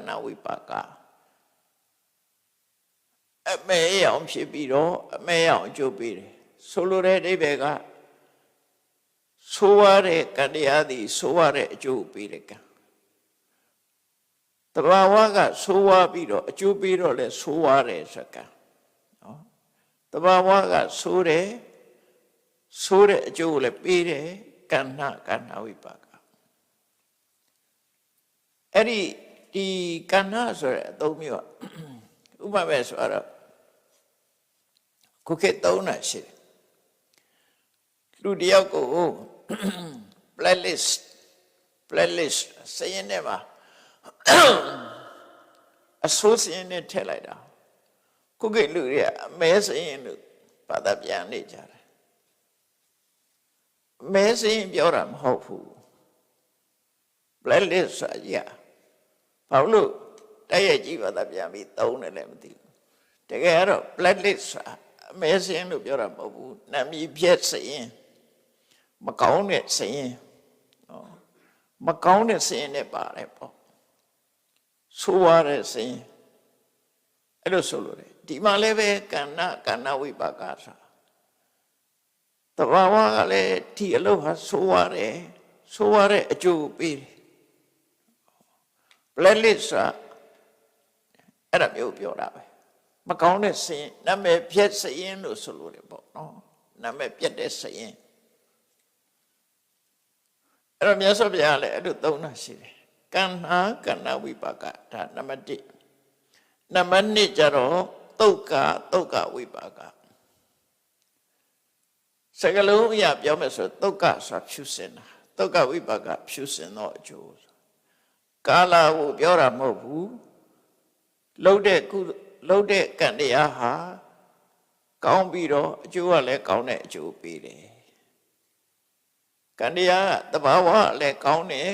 ဏဝိပါကအမဲရောင်ဖြစ်ပြီးတော့အမဲရောင်အကျိုးပေးတယ်ဆိုလိုတဲ့အဓိပ္ပာယ်ကဆိုးရတဲ့ကံတရားသည်ဆိုးရတဲ့အကျိုးပေးတဲ့ကံတဘာဝကဆိုးရပြီးတော့အကျိုးပေးတော့လဲဆိုးရတယ်ဆိုကံနော်တဘာဝကဆိုးတဲ့အကျိုးကိုလည်းပေးတယ်ကဏဝိပါကအဲ့ဒီကဏဆိုတဲ့အသုံးမျိုးဥပမာဆိုတော့ခုခေတ်သုံးတာရှိတယ်လူတယောက်ကို playlist စရင်ထဲမှာအဆိုးစရင်နဲ့ထည့်လိုက်တာခုခေတ်လူတွေကအမဲစရင်လို့ဘာသာပြန်နေကြတယ်မဲစရင်ပြောတာမဟုတ်ဘူး blacklist ဆိုတာကြီးဘာလို့တိုက်ရိုက်ကြည့်ပါသားပြန်ပြီးသုံးတယ်လည်းမသိဘူးတကယ်ကတော့ blacklist ဆိုတာအမဲစင်းလို့ပြောတာမဟုတ်ဘူးနာမည်ပြက်စရင်မကောင်းတဲ့စရင်မကောင်းတဲ့စရင်နဲ့ပါတယ်ပေါ့ဆိုးရတဲ့စရင်အဲ့လိုဆိုလို့တယ်ဒီမှာလည်းပဲကဏ္ဍဝိပါကဆိုတာတဘာဝကလည်းဒီအလုပ်ဟာဆိုးရတဲ့အကျိုးပေးတယ် blacklist ဆိုတာအဲ့ဒါမျိုးပြောတာပဲမကောင်းတဲ့စရင်နာမည်ပြက်စရင်လို့ဆိုလို့တယ်ပေါ့နော်နာမည်ပြက်တဲ့စရင်အဲ့တော့မြတ်စွာဘုရားလည်းအဲ့လိုသုံးတာရှိတယ်ကဏ္ဍဝိပါကဒါနံပါတ်1နံပါတ်2ကျတော့သုတ်ကဝိပါကစကလုံးအရာပြောမယ်ဆိုသုတ်ကဆိုတာဖြူစင်တာသုတ်ကဝိပါကဖြူစင်သောအကျိုးကာလကိုပြောတာမဟုတ်ဘူးလှုပ်တဲ့ကံတရားဟာကောင်းပြီးတော့အကျိုးကလည်းကောင်းတဲ့အကျိုးပေးတယ်ကံတရားကတဘာဝလည်းကောင်းတဲ့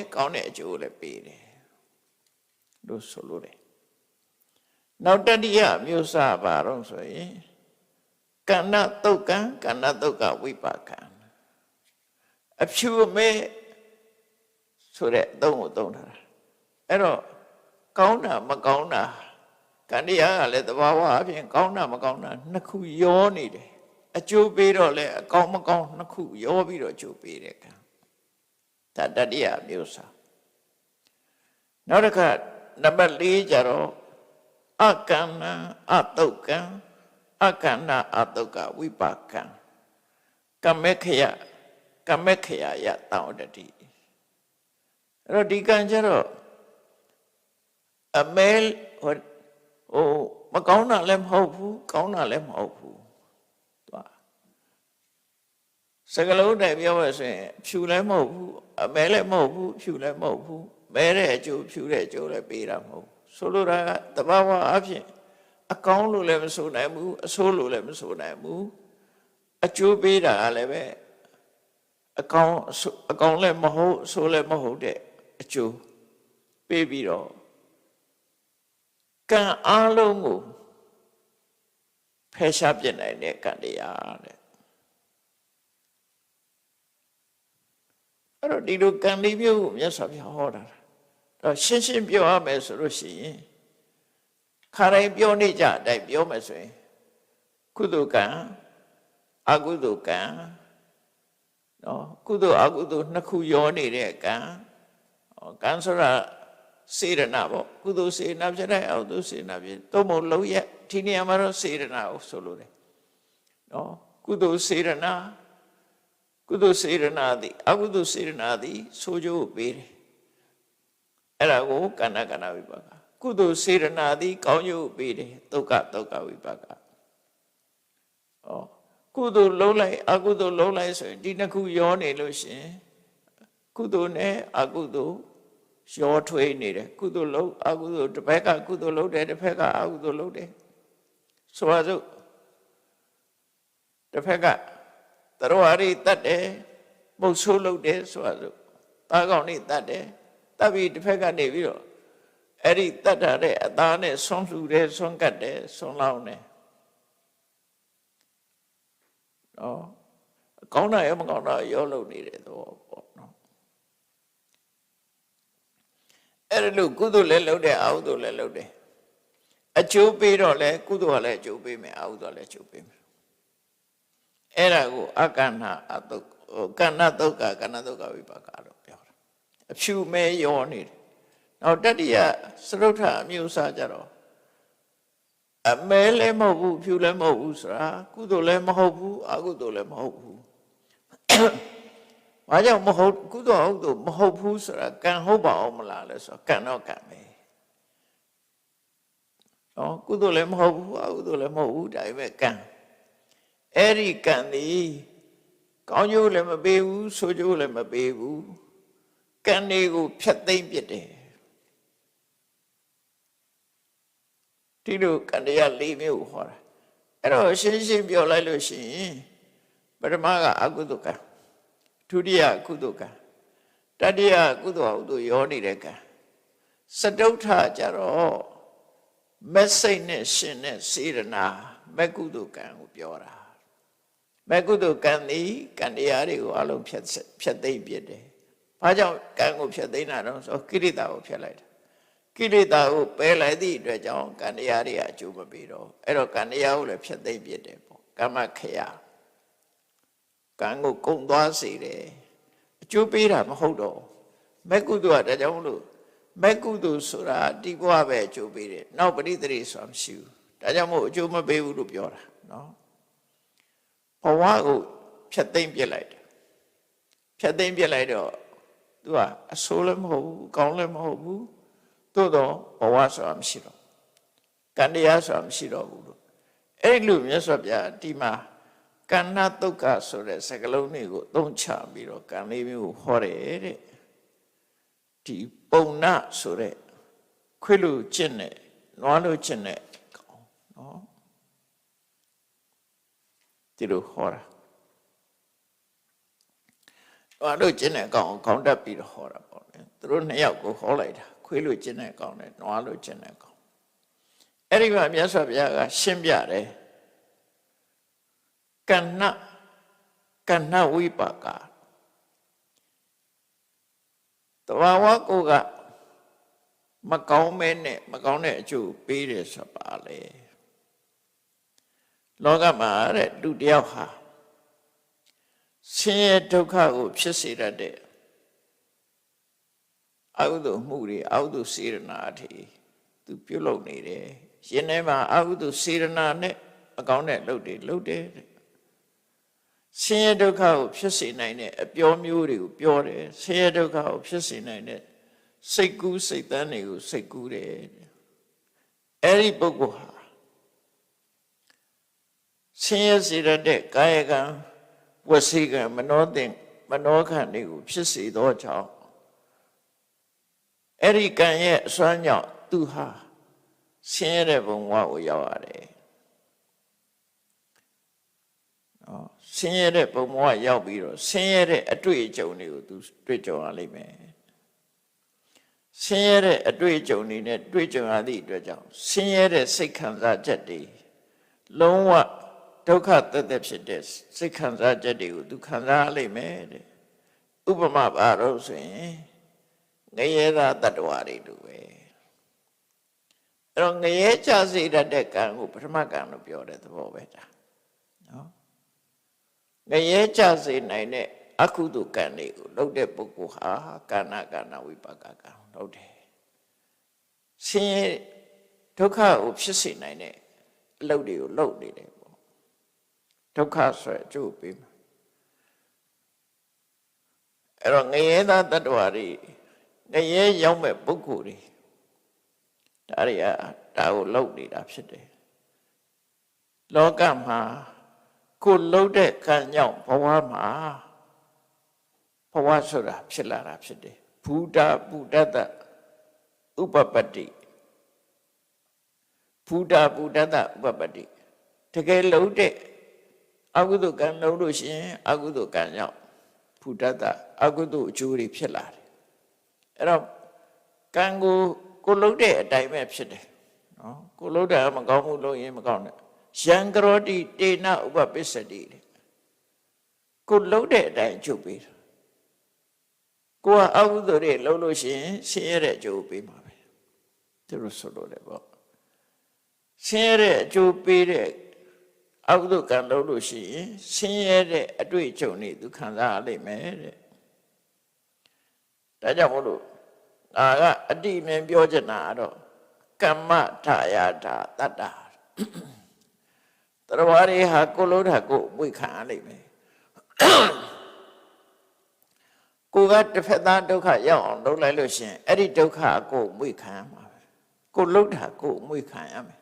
အကျိုးလည်းပေးတယ်လို့ဆိုလို့တယ်နောက်တတိယမျိုးစားပါတော့ဆိုရင်ကဏ္ဍသုတ်ကဝိပါကံအဖြူမဲဆိုတဲ့အသုံးကိုသုံးထားတာအဲ့တော့ကောင်းတာမကောင်းတာကံတရားကလည်းတဘာဝအပြင်ကောင်းတာမကောင်းတာနှစ်ခုရောနေတယ်အကျိုးပေးတော့လည်းအကောင်းမကောင်းနှစ်ခုရောပြီးတော့အကျိုးပေးတဲ့ကံဒါတတိယမျိုးစားနောက်တစ်ခါနံပါတ်4ကျတော့အကဏ္ဍအသုတ်ကံအကဏ္ဍအသုတ်ကဝိပါကံကမေခယယတောင်းတတိအဲ့တော့ဒီကံကျတော့အမဲမကောင်းတာလည်းမဟုတ်ဘူးကောင်းတာလည်းမဟုတ်ဘူးသွားစကလုံးတိုင်ပြောရဆိုရင်ဖြူလည်းမဟုတ်ဘူးအမဲလည်းမဟုတ်ဘူးဖြူလည်းမဟုတ်ဘူးမဲတဲ့အကျိုးဖြူတဲ့အကျိုးလည်းပေးတာမဟုတ်ဆိုလိုတာကတဘာဝအဖြစ်အကောင်းလို့လည်းမဆိုနိုင်ဘူးအဆိုးလို့လည်းမဆိုနိုင်ဘူးအကျိုးပေးတာကလည်းပဲအကောင်းလည်းမဟုတ်အဆိုးလည်းမဟုတ်တဲ့အကျိုးပေးပြီးတော့ကံအားလုံးကိုဖယ်ရှားပြနိုင်တဲ့ကံတရားတဲ့အဲ့တော့ဒီလိုကံလေးမျိုးကိုမြတ်စွာဘုရားဟောတာတော့ရှင်းပြောရမယ်ဆိုလို့ရှိရင်ခါတိုင်းပြောနေကြအတိုင်းပြောမယ်ဆိုရင်ကုသိုလ်ကံအကုသိုလ်ကံနော်ကုသိုလ်အကုသိုလ်နှစ်ခုရောနေတဲ့ကံကံဆိုတာစေရနာပေါ့ကုသိုလ်စေရနာဖြစ်တဲ့အကုသိုလ်စေရနာဖြစ်တော့မဟုတ်လုံးရက်ဒီနေရာမှာတော့စေရနာကိုဆိုလို့တယ်နော်ကုသိုလ်စေရနာသည်အကုသိုလ်စေရနာသည်ဆိုကြိုးပေးတယ်အဲ့ဒါကိုကဏ္ဍဝိပါကကုသိုလ်စေရနာသည်ကောင်းကျိုးပေးတယ်သုတ်ကဝိပါကကုသိုလ်လုံးလိုက်အကုသိုလ်လုံးလိုက်ဆိုရင်ဒီနှစ်ခုရောနေလို့ရှင်ကုသိုလ်နဲ့အကုသိုလ်ရောထွေးနေတယ်ကုသိုလ်လုံးအကုသိုလ်တစ်ဖက်ကကုသိုလ်လုံးတယ်တစ်ဖက်ကအကုသိုလ်လုံးတယ်ဆိုပါစို့တစ်ဖက်ကတရဝရီတတ်တယ်မုတ်ဆိုးလုံးတယ်ဆိုပါစို့သားကောင်နေတတ်တယ်တတ်ပြီးတစ်ဖက်ကနေပြီးတော့အဲ့ဒီတတ်တာတဲ့အသားနဲ့ဆွန်းလှူတယ်ဆွန်းကတ်တယ်ဆွန်းလောင်းတယ်ကောင်းတာရောမကောင်းတာရောလုပ်နေတဲ့သဘောပေါ့နော်အဲ့ဒါလို့ကုသိုလ်လည်းလုပ်တယ်အကုသိုလ်လည်းလုပ်တယ်အကျိုးပေးတော့လဲကုသိုလ်ကလည်းအကျိုးပေးမယ်အကုသိုလ်လည်းအကျိုးပေးမယ်အဲ့ဒါကိုအကဏ္ဍအသုတ်ကဏ္ဍသုတ်ကဝိပါကလို့ပြောတာအဖြူမဲရောနေတယ်နောက်တတိယစရုထအမျိုးအစားကြတော့အမဲလည်းမဟုတ်ဘူးဖြူလည်းမဟုတ်ဘူးဆိုတာကုသိုလ်လည်းမဟုတ်ဘူးအကုသိုလ်လည်းမဟုတ်ဘူးဘာကြောင့်မဟုတ်ကုသိုလ်အကုသိုလ်မဟုတ်ဘူးဆိုတာကံဟုတ်ပါအောင်မလားလဲဆိုတော့ကံတော့ကံပဲကုသိုလ်လည်းမဟုတ်ဘူးအကုသိုလ်လည်းမဟုတ်ဘူးဒါပေမဲ့ကံအဲ့ဒီကံသည်ကောင်းကျိုးလည်းမပေးဘူးဆိုးကျိုးလည်းမပေးဘူးကံတွေကိုဖျက်သိမ်းပစ်တယ်ဒီလိုကံတရား၄မျိုးဟောတာအဲ့တော့ရှင်းပြောလိုက်လို့ရှိရင်ပထမကအကုသိုလ်ကံဒုတိယကုသိုလ်ကံ တတိယကုသိုလ်ဥဒ္ဒရောနေတဲ့ကံစတုထကြတော့မက်စိတ်နဲ့ရှင်တဲ့စေရနာမက်ကုသိုလ်ကံကိုပြောတာမက်ကုသိုလ်ကံသည်ကံတရားတွေကိုအလုံးဖြတ်သိမ့်ပြတယ်။ဘာကြောင့်ကံကိုဖြတ်သိမ့်တာတော့ဆိုကိလေသာကိုဖြတ်လိုက်တာကိလေသာကိုပယ်လိုက်သည့်အတွက်ကြောင့်ကံတရားတွေအကျိုးမပေးတော့အဲ့တော့ကံတရားကိုလည်းဖြတ်သိမ့်ပြတယ်ပေါ့ကမ္မခယကံကိုကုံသွားစေတယ်အကျိုးပေးတာမဟုတ်တော့မက်ကုသိုလ်ကဒါကြောင့်မလို့မက်ကုသိုလ်ဆိုတာတိဘဝပဲအကျိုးပေးတယ်နောက်ပရိသေဆိုတာမရှိဘူးဒါကြောင့်မို့အကျိုးမပေးဘူးလို့ပြောတာနော်ဘဝကိုဖြတ်သိမ့်ပြလိုက်တယ်ဖြတ်သိမ့်ပြလိုက်တော့သူကအဆိုးလည်းမဟုတ်ဘူးကောင်းလည်းမဟုတ်ဘူးသို့တော့ဘဝဆိုတာမရှိတော့ကံတရားဆိုတာမရှိတော့ဘူးလို့အဲ့လိုမြတ်စွာဘုရားဒီမှာကဏ္ဍဒုက္ခဆိုတဲ့စကားလုံးတွေကိုအသုံးချပြီးတော့ကံလေးမျိုးကိုဟောတယ်တဲ့ဒီပုံနာဆိုတဲ့ခွေးလိုကျင့်တဲ့နွားလိုကျင့်တဲ့ကောင်နော်ဒီလိုဟောတာနွားလိုကျင့်တဲ့ကောင်ခေါင်းတက်ပြီးတော့ဟောတာပေါ့လေသူတို့နှစ်ယောက်ကိုဟောလိုက်တာခွေးလိုကျင့်တဲ့ကောင်နဲ့နွားလိုကျင့်တဲ့ကောင်အဲ့ဒီမှာမြတ်စွာဘုရားကရှင်းပြတယ်ကဏ္ဍဝိပါကတဘာဝကိုကမကောင်းမဲနဲ့မကောင်းတဲ့အကျိုးပေးတယ်ဆိုပါလေလောကမှာတဲ့လူတယောက်ဟာဆင်းရဲဒုက္ခကိုဖြစ်စေတတ်တဲ့အကုသိုလ်မှုတွေအကုသိုလ်စေရနာတွေသူပြုလုပ်နေတယ်ရှင်ထဲမှာအကုသိုလ်စေရနာနဲ့အကောင်းတဲ့လုပ်တယ်ဆင်းရဲဒုက္ခကိုဖြစ်စေနိုင်တဲ့အပြောမျိုးတွေကိုပြောတယ်ဆင်းရဲဒုက္ခကိုဖြစ်စေနိုင်တဲ့စိတ်ကူးစိတ်တန်းတွေကိုစိတ်ကူးတယ်အဲ့ဒီပုဂ္ဂိုလ်ဟာဆင်းရဲစေတဲ့ကာယကံဝစီကံမနောခံတွေကိုဖြစ်စေသောကြောင့်အဲ့ဒီကံရဲ့အစွမ်းကြောင့်သူဟာဆင်းရဲတဲ့ဘဝကိုရောက်ရတယ်ဆင်းရဲတဲ့ပုံဘဝရောက်ပြီးတော့ဆင်းရဲတဲ့အတွေ့အကြုံတွေကိုသူတွေ့ကြုံရလိမ့်မယ်ဆင်းရဲတဲ့အတွေ့အကြုံတွေနဲ့တွေ့ကြုံရသည့်အတွက်ကြောင့်ဆင်းရဲတဲ့စိတ်ခံစားချက်တွေလုံးဝဒုက္ခသက်သက်ဖြစ်တဲ့စိတ်ခံစားချက်တွေကိုသူခံစားရလိမ့်မယ်တဲ့ဥပမာပါတော့ဆိုရင်ငရဲသားတ attva တွေလိုပဲအဲ့တော့ငရဲချစေတတ်တဲ့ကံကိုပထမကံလို့ပြောတဲ့သဘောပဲဒါနော်ငရဲချစေနိုင်တဲ့အကုသိုလ်ကံတွေကိုလုပ်တဲ့ပုဂ္ဂိုလ်ဟာကာဏဝိပါကကံလုပ်တယ်ဆင်းရဲဒုက္ခကိုဖြစ်စေနိုင်တဲ့အလုပ်တွေကိုလုပ်နေတယ်ပေါ့ဒုက္ခဆိုအကျိုးပေးမှာအဲ့တော့ငရဲသားတ attva တွေငရဲရောက်မဲ့ပုဂ္ဂိုလ်တွေဒါကိုလုပ်နေတာဖြစ်တယ်လောကမှာကိုလှုပ်တဲ့ကံကြောင့်ဘဝမှာဘဝဆိုတာဖြစ်လာတာဖြစ်တယ်ဘူတာပုဒ္ဒတဥပပတ္တိဘူတာပုဒ္ဒတဥပပတ္တိတကယ်လှုပ်တဲ့အကုသိုလ်ကံလှုပ်လို့ရှိရင်အကုသိုလ်ကံကြောင့်ဘူဒတအကုသိုလ်အကျိုးတွေဖြစ်လာတယ်အဲ့တော့ကံကိုလှုပ်တဲ့အတိုင်းပဲဖြစ်တယ်နော်ကိုလှုပ်တာမကောင်းဘူးလို့ရင်မကောင်းနဲ့ယံကရောတိတေနဥပပစ္စတိကိုလှုပ်တဲ့အတိုင်းအကျိုးပေးတာကိုကအကုသိုလ်တွေလှုပ်လို့ရှိရင်ဆင်းရဲတဲ့အကျိုးပေးမှာပဲသူတို့ဆိုလို့လည်းပေါ့ဆင်းရဲတဲ့အကျိုးပေးတဲ့အကုသိုလ်ကံလှုပ်လို့ရှိရင်ဆင်းရဲတဲ့အတွေ့အကြုံတွေသူခံစားရလိမ့်မယ်တဲ့ဒါကြောင့်မို့လို့ငါကအတိအမြင်ပြောချင်တာကတော့ကမ္မထာယတာတတ္တာတရားတွေဟာကိုလို့တာကိုဝိခံရလိမ့်မယ်ကိုကတစ်ဖက်သားဒုက္ခရောက်အောင်လုပ်လိုက်လို့ရှင်အဲ့ဒီဒုက္ခကိုဝိခံရမှာပဲကိုလို့တာကိုဝိခံရမယ်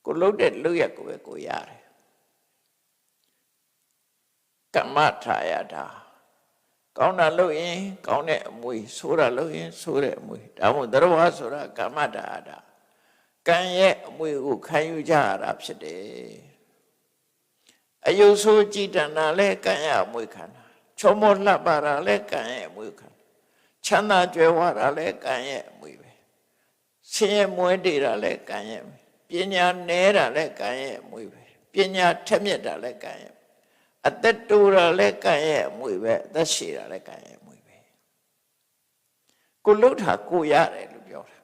ကိုလို့တဲ့လူရက်ကိုပဲကိုရတယ်ကမ္မထာယတာကောင်းတာလုပ်ရင်ကောင်းတဲ့အမွေဆိုးတာလုပ်ရင်ဆိုးတဲ့အမွေဒါမှမဟုတ်တရားဆိုတာကမ္မထာယတာကံရဲ့အမွေကိုခံယူကြရတာဖြစ်တယ်အယုဆိုးကြည်တဏ္ဍာလဲကံရဲ့အမွေခံတာချ ချောမောလှပတာလည်းကံရဲ့အမွေခံချမ်းသာကြွယ်ဝတာလည်းကံရဲ့အမွေပဲဆင်းရဲမွဲတေတာလည်းကံရဲ့ပညာနဲတာလည်းကံရဲ့အမွေပဲပညာထက်မြက်တာလည်းကံရဲ့အသက်တိုးတာလည်းကံရဲ့အမွေပဲအသက်ရှည်တာလည်းကံရဲ့အမွေပဲကိုလှုပ်တာကိုရတယ်လို့ပြောတာ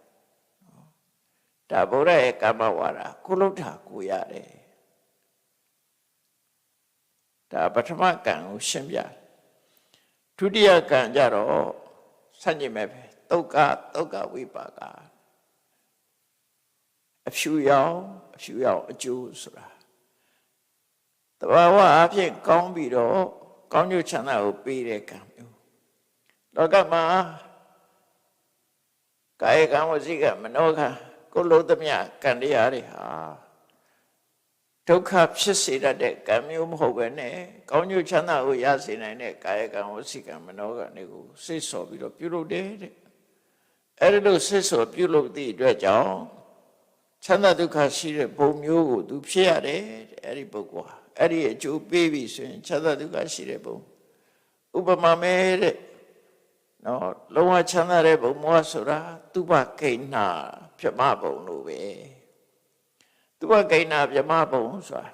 ဒါဗုဒ္ဓရဲ့ကမ္မဝါဒကိုလှုပ်တာကိုရတယ်ဒါပထမကံကိုရှင်းပြဒုတိယကံကြတော့ဆန့်ကျင်မဲ့ပဲဒုက္ခဝိပါကအဖြူရောင်အကျိုးဆိုတာတဘာဝအဖြစ်ကောင်းပြီးတော့ကောင်းကျိုးချမ်းသာကိုပေးတဲ့ကံမျိုးလောကမှာကာယကံဝစီကံမနောကံကိုလို့သမျှကံတရားတွေဟာဒုက္ခဖြစ်စေတတ်တဲ့ကံမျိုးမဟုတ်ပဲနဲ့ကောင်းကျိုးချမ်းသာကိုရစေနိုင်တဲ့ကာယကံဝစီကံမနောကံတွေကိုစိတ်ဆော်ပြီးတော့ပြုလုပ်တယ်တဲ့အဲ့ဒီလိုစိတ်ဆော်ပြုလုပ်သည့်အတွက်ကြောင့်ချမ်းသာဒုက္ခရှိတဲ့ဘုံမျိုးကိုသူဖြစ်ရတယ်တဲ့အဲ့ဒီပုဂ္ဂိုလ်ဟာအဲ့ဒီအကျိုးပေးပြီဆိုရင်ချမ်းသာဒုက္ခရှိတဲ့ဘုံဥပမာမဲတဲ့နော်လုံးဝချမ်းသာတဲ့ဘုံမောဆိုတာသူပကိဏပြမဘုံလို့ပဲသူပကိဏပြမဘုံဆိုတာ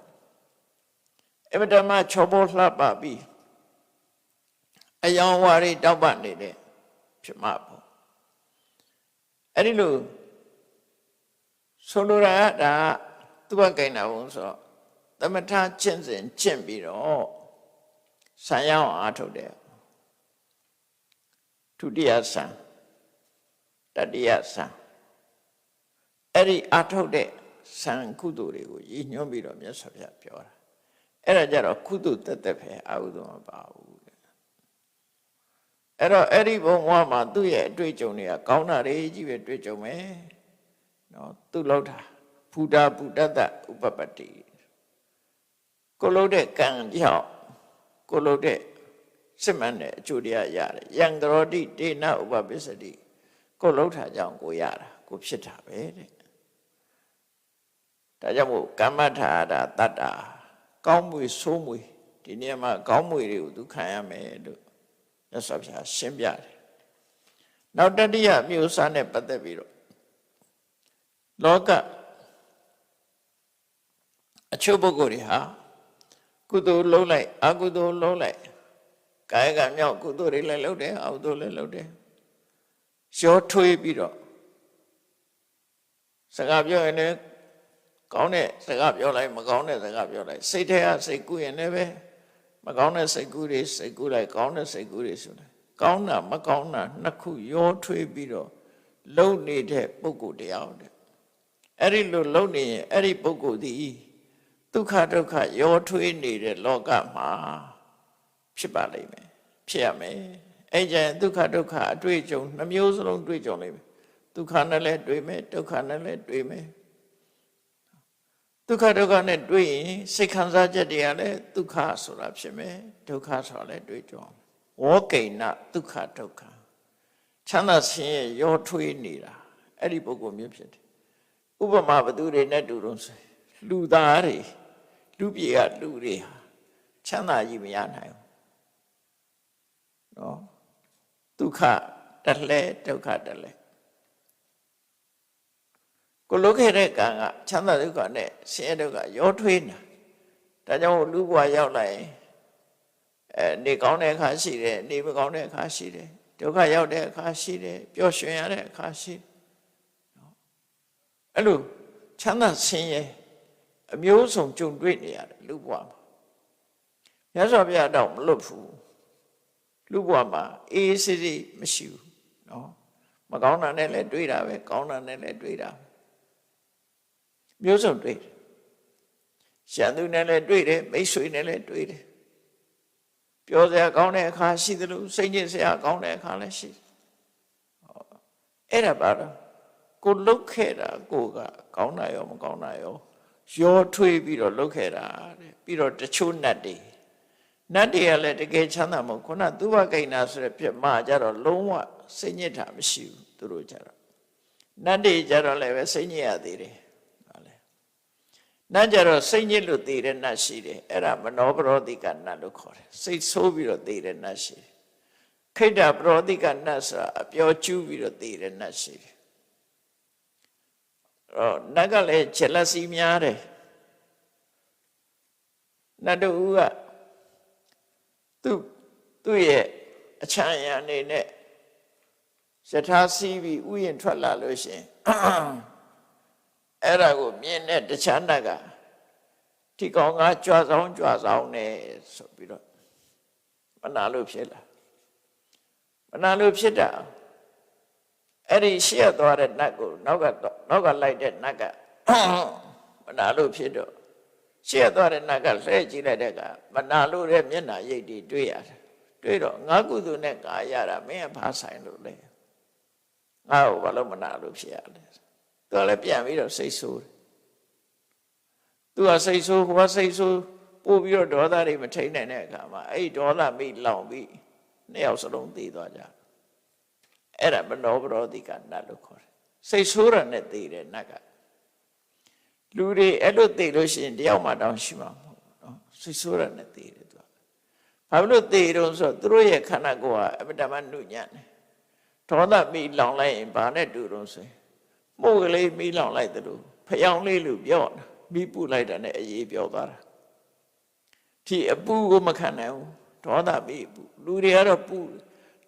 အမတမချောပေါ်လှပပြီးအယောင်ဝါရီတောက်ပနေတဲ့ပြမဘုံအဲ့ဒီလိုဆိုလိုတာကဒါသူပကိဏဘုံဆိုတော့သမထကျင့်စဉ်ကျင့်ပြီးတော့ဆံရောက်အားထုတ်တယ်ဒုတိယဆံတတိယဆံအဲ့ဒီအားထုတ်တဲ့ဆံကုသိုလ်တွေကိုရည်ညွှန်းပြီးတော့မြတ်စွာဘုရားပြောတာအဲ့ဒါကြတော့ကုသိုလ်တက်တက်ပဲအာဟုသောမပါဘူးတဲ့အဲ့တော့အဲ့ဒီဘုံဘဝမှာသူ့ရဲ့အတွေ့အကြုံတွေကကောင်းတာတွေကြီးပဲတွေ့ကြုံမယ်နော်သူ့လောက်တာဘုဒ္ဓဘုဒ္ဓတ္တဥပပတ္တိကိုလို့တဲ့ကံကြောင့်ကိုလို့တဲ့စစ်မှန်တဲ့အကျိုးတရားရတယ်ယံကရောတိဒေနဥပပစ္စတိကိုလို့ထားကြောင့်ကိုရတာကိုဖြစ်တာပဲတဲ့ဒါကြောင့်မို့ကမ္မထာရတတ္တာကောင်းမွေဆိုးမွေဒီနေရာမှာကောင်းမွေတွေကိုသူခံရမယ်လို့မြတ်စွာဘုရားရှင်းပြတယ်နောက်တတိယမျိုးစားနဲ့ပတ်သက်ပြီးတော့လောကအချို့ပုဂ္ဂိုလ်တွေဟာကုသိုလ်လုံးလိုက်အကုသိုလ်လုံးလိုက်ကာယကံမြောက်ကုသိုလ်တွေလည်းလုပ်တယ်အကုသိုလ်လည်းလုပ်တယ်ရောထွေးပြီးတော့စကားပြောရင်လည်းကောင်းတဲ့စကားပြောလိုက်မကောင်းတဲ့စကားပြောလိုက်စိတ်ထဲကစိတ်ကူးရင်လည်းပဲမကောင်းတဲ့စိတ်ကူးတွေစိတ်ကူးလိုက်ကောင်းတဲ့စိတ်ကူးတွေဆိုတယ်ကောင်းတာမကောင်းတာနှစ်ခုရောထွေးပြီးတော့လုံနေတဲ့ပုဂ္ဂိုလ်တရားတဲ့အဲ့ဒီလိုလုံနေရင်အဲ့ဒီပုဂ္ဂိုလ်ဒီဒုက္ခဒုက္ခရောထွေးနေတဲ့လောကမှာဖြစ်ပါလိမ့်မယ်ဖြစ်ရမယ်အဲ့ကျရင်ဒုက္ခဒုက္ခအတွေ့အကြုံနှမျိုးစလုံးတွေ့ကြုံလိမ့်မယ်ဒုက္ခနဲ့လည်းတွေ့မယ်ဒုက္ခနဲ့လည်းတွေ့မယ်ဒုက္ခနဲ့တွေ့ရင်စိတ်ခံစားချက်တွေကလည်းဒုက္ခဆိုတာဖြစ်မယ်ဒုက္ခဆိုတာလည်းတွေ့ကြုံဝေါကိဏဒုက္ခချမ်းသာဆင်းရဲရောထွေးနေတာအဲ့ဒီပုဂ္ဂိုလ်မျိုးဖြစ်တယ်ဥပမာဘသူတွေနဲ့တူတော့လူသားတွေလူပြေကလူတွေဟာချမ်းသာကြီးမရနိုင်ဘူးနော်ဒုက္ခတလဲဒုက္ခတလဲကိုလုခဲ့တဲ့ကံကချမ်းသာဒုက္ခနဲ့ဆင်းရဲဒုက္ခရောထွေးနေတာဒါကြောင့်လူဘဝရောက်လာရင်နေကောင်းတဲ့အခါရှိတယ်နေမကောင်းတဲ့အခါရှိတယ်ဒုက္ခရောက်တဲ့အခါရှိတယ်ပျော်ရွှင်ရတဲ့အခါရှိတယ်နော်အဲ့လိုချမ်းသာဆင်းရဲအမျိုးစုံကြုံတွေ့နေရတယ်လူဘဝမှာမြတ်စွာဘုရားတော့မလွတ်ဘူးလူဘဝမှာအေးစစ်စစ်မရှိဘူးနော်မကောင်းတာနဲ့လည်းတွေ့တာပဲကောင်းတာနဲ့လည်းတွေ့တာမျိုးစုံတွေ့တယ်ရှမ်းသူနဲ့လည်းတွေ့တယ်မိတ်ဆွေနဲ့လည်းတွေ့တယ်ပြောစရာကောင်းတဲ့အခါရှိသလိုစိတ်ညစ်စရာကောင်းတဲ့အခါလည်းရှိအဲ့ဒါပါတော့ကိုလှုပ်ခဲ့တာကိုကကောင်းတာရောမကောင်းတာရောထွေးပြီးတော့လှုပ်ခဲ့တာတဲ့ပြီးတော့တချို့နတ်တွေကလည်းတကယ်ချမ်းသာမဟုတ်ခုနသူဘကိဏဆိုတဲ့ပြမကြတော့လုံးဝစိတ်ညစ်တာမရှိဘူးသူတို့ကြတော့နတ်တွေကြတော့လည်းပဲစိတ်ညစ်ရသေးတယ်ဟာလေန နတ်ကြတော့စိတ်ညစ်လို့တည်တဲ့နတ်ရှိတယ်အဲ့ဒါမနောပရောတိကနတ်လို့ခေါ်တယ်စိတ်ဆိုးပြီးတော့တည်တဲ့နတ်ရှိတယ်ခိတ္တပရောတိကနတ်ဆိုတာအပျော်ကျူးပြီးတော့တည်တဲ့နတ်ရှိတယ်နတ်ကလည်း jealousy များတယ်နတ်တို့ကသူ့ရဲ့အချမ်းရံနေနဲ့ယထာစီးပြီးဥယျာဉ်ထွက်လာလို့ရှိရင်အဲ့ဒါကိုမြင်တဲ့တခြားနတ်ကဒီကောင်ကကြွဆောင်နေဆိုပြီးတော့မနာလို့ဖြစ်လာမနာလို့ဖြစ်တာအဲ့ဒီရှေ့သွားတဲ့နတ်ကိုနောက်ကလိုက်တဲ့နတ်ကမနာလို့ဖြစ်တော့ရှေ့သွားတဲ့နတ်ကလှည့်ကြည့်လိုက်တဲ့ကမနာလို့တဲ့မျက်နှာရိပ်တွေတွေ့ရတယ်တွေ့တော့ငါကုသိုလ်နဲ့ငါရတာမင်းကဘာဆိုင်လို့လဲငါ့ကိုဘာလို့မနာလို့ဖြစ်ရလဲသူကလည်းပြန်ပြီးတော့စိတ်ဆိုးတယ်သူကစိတ်ဆိုးဟိုကစိတ်ဆိုးပို့ပြီးတော့ဒေါသတွေမထိန်နိုင်တဲ့အခါမှာအဲ့ဒေါသမိလောင်ပြီးနှစ်ယောက်စလုံးသေသွားကြအဲ့ဒါမနောပရောတိကနတ်လို့ခေါ်တယ်စိတ်ဆိုးရနဲ့သေတယ်နတ်ကလူတွေအဲ့လိုသေလို့ရှိရင်တယောက်မှတောင်ရှိမှာမဟုတ်ဘူးနော်စိတ်ဆိုးရနဲ့သေတယ်သူကဘာလို့သေတော့ဆိုတော့သူတို့ရဲ့ခန္ဓာကိုယ်ကအပတမနုညံ့တယ်ဒေါသမိလောင်လိုက်ရင်ဘာနဲ့တူတော့ဆိုရင်မှုတ်ကလေးမိလောင်လိုက်တယ်လို့ဖျောင်းလေးလို့ပြောတာမိပူလိုက်တာနဲ့အေးပြောသွားတာဒီအပူကိုမခံနိုင်ဘူးဒေါသမိပူလူတွေကတော့ပူ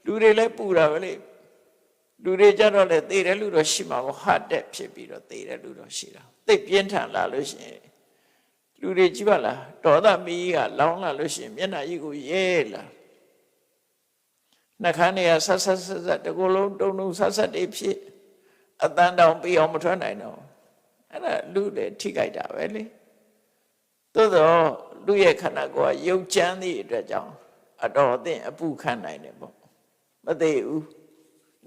လူတွေလည်းပူတာပဲလေလူတွေကြတော့လေသေတယ်လူတော့ရှိမှာကိုဟာတက်ဖြစ်ပြီးတော့သေတယ်လူတော့ရှိတာသိပြင်းထန်လာလို့ရှိရင်လူတွေကြည့်ပါလားဒေါသမီးကလောင်းလာလို့ရှိရင်မျက်နှာကြီးကိုရဲလာနှာခမ်းတွေကဆက်တကူလုံးတုံဆက်တွေဖြစ်အတန်တောင်ပြီးအောင်မထွက်နိုင်တော့အဲ့ဒါလူတွေထိကြိုက်တာပဲလေသို့တော့လူရဲ့ခန္ဓာကိုယ်ကယုတ်ကြမ်းသည့်အတွက်ကြောင့်အတော်အသင့်အပူခံနိုင်တယ်ပေါ့မသေးဘူး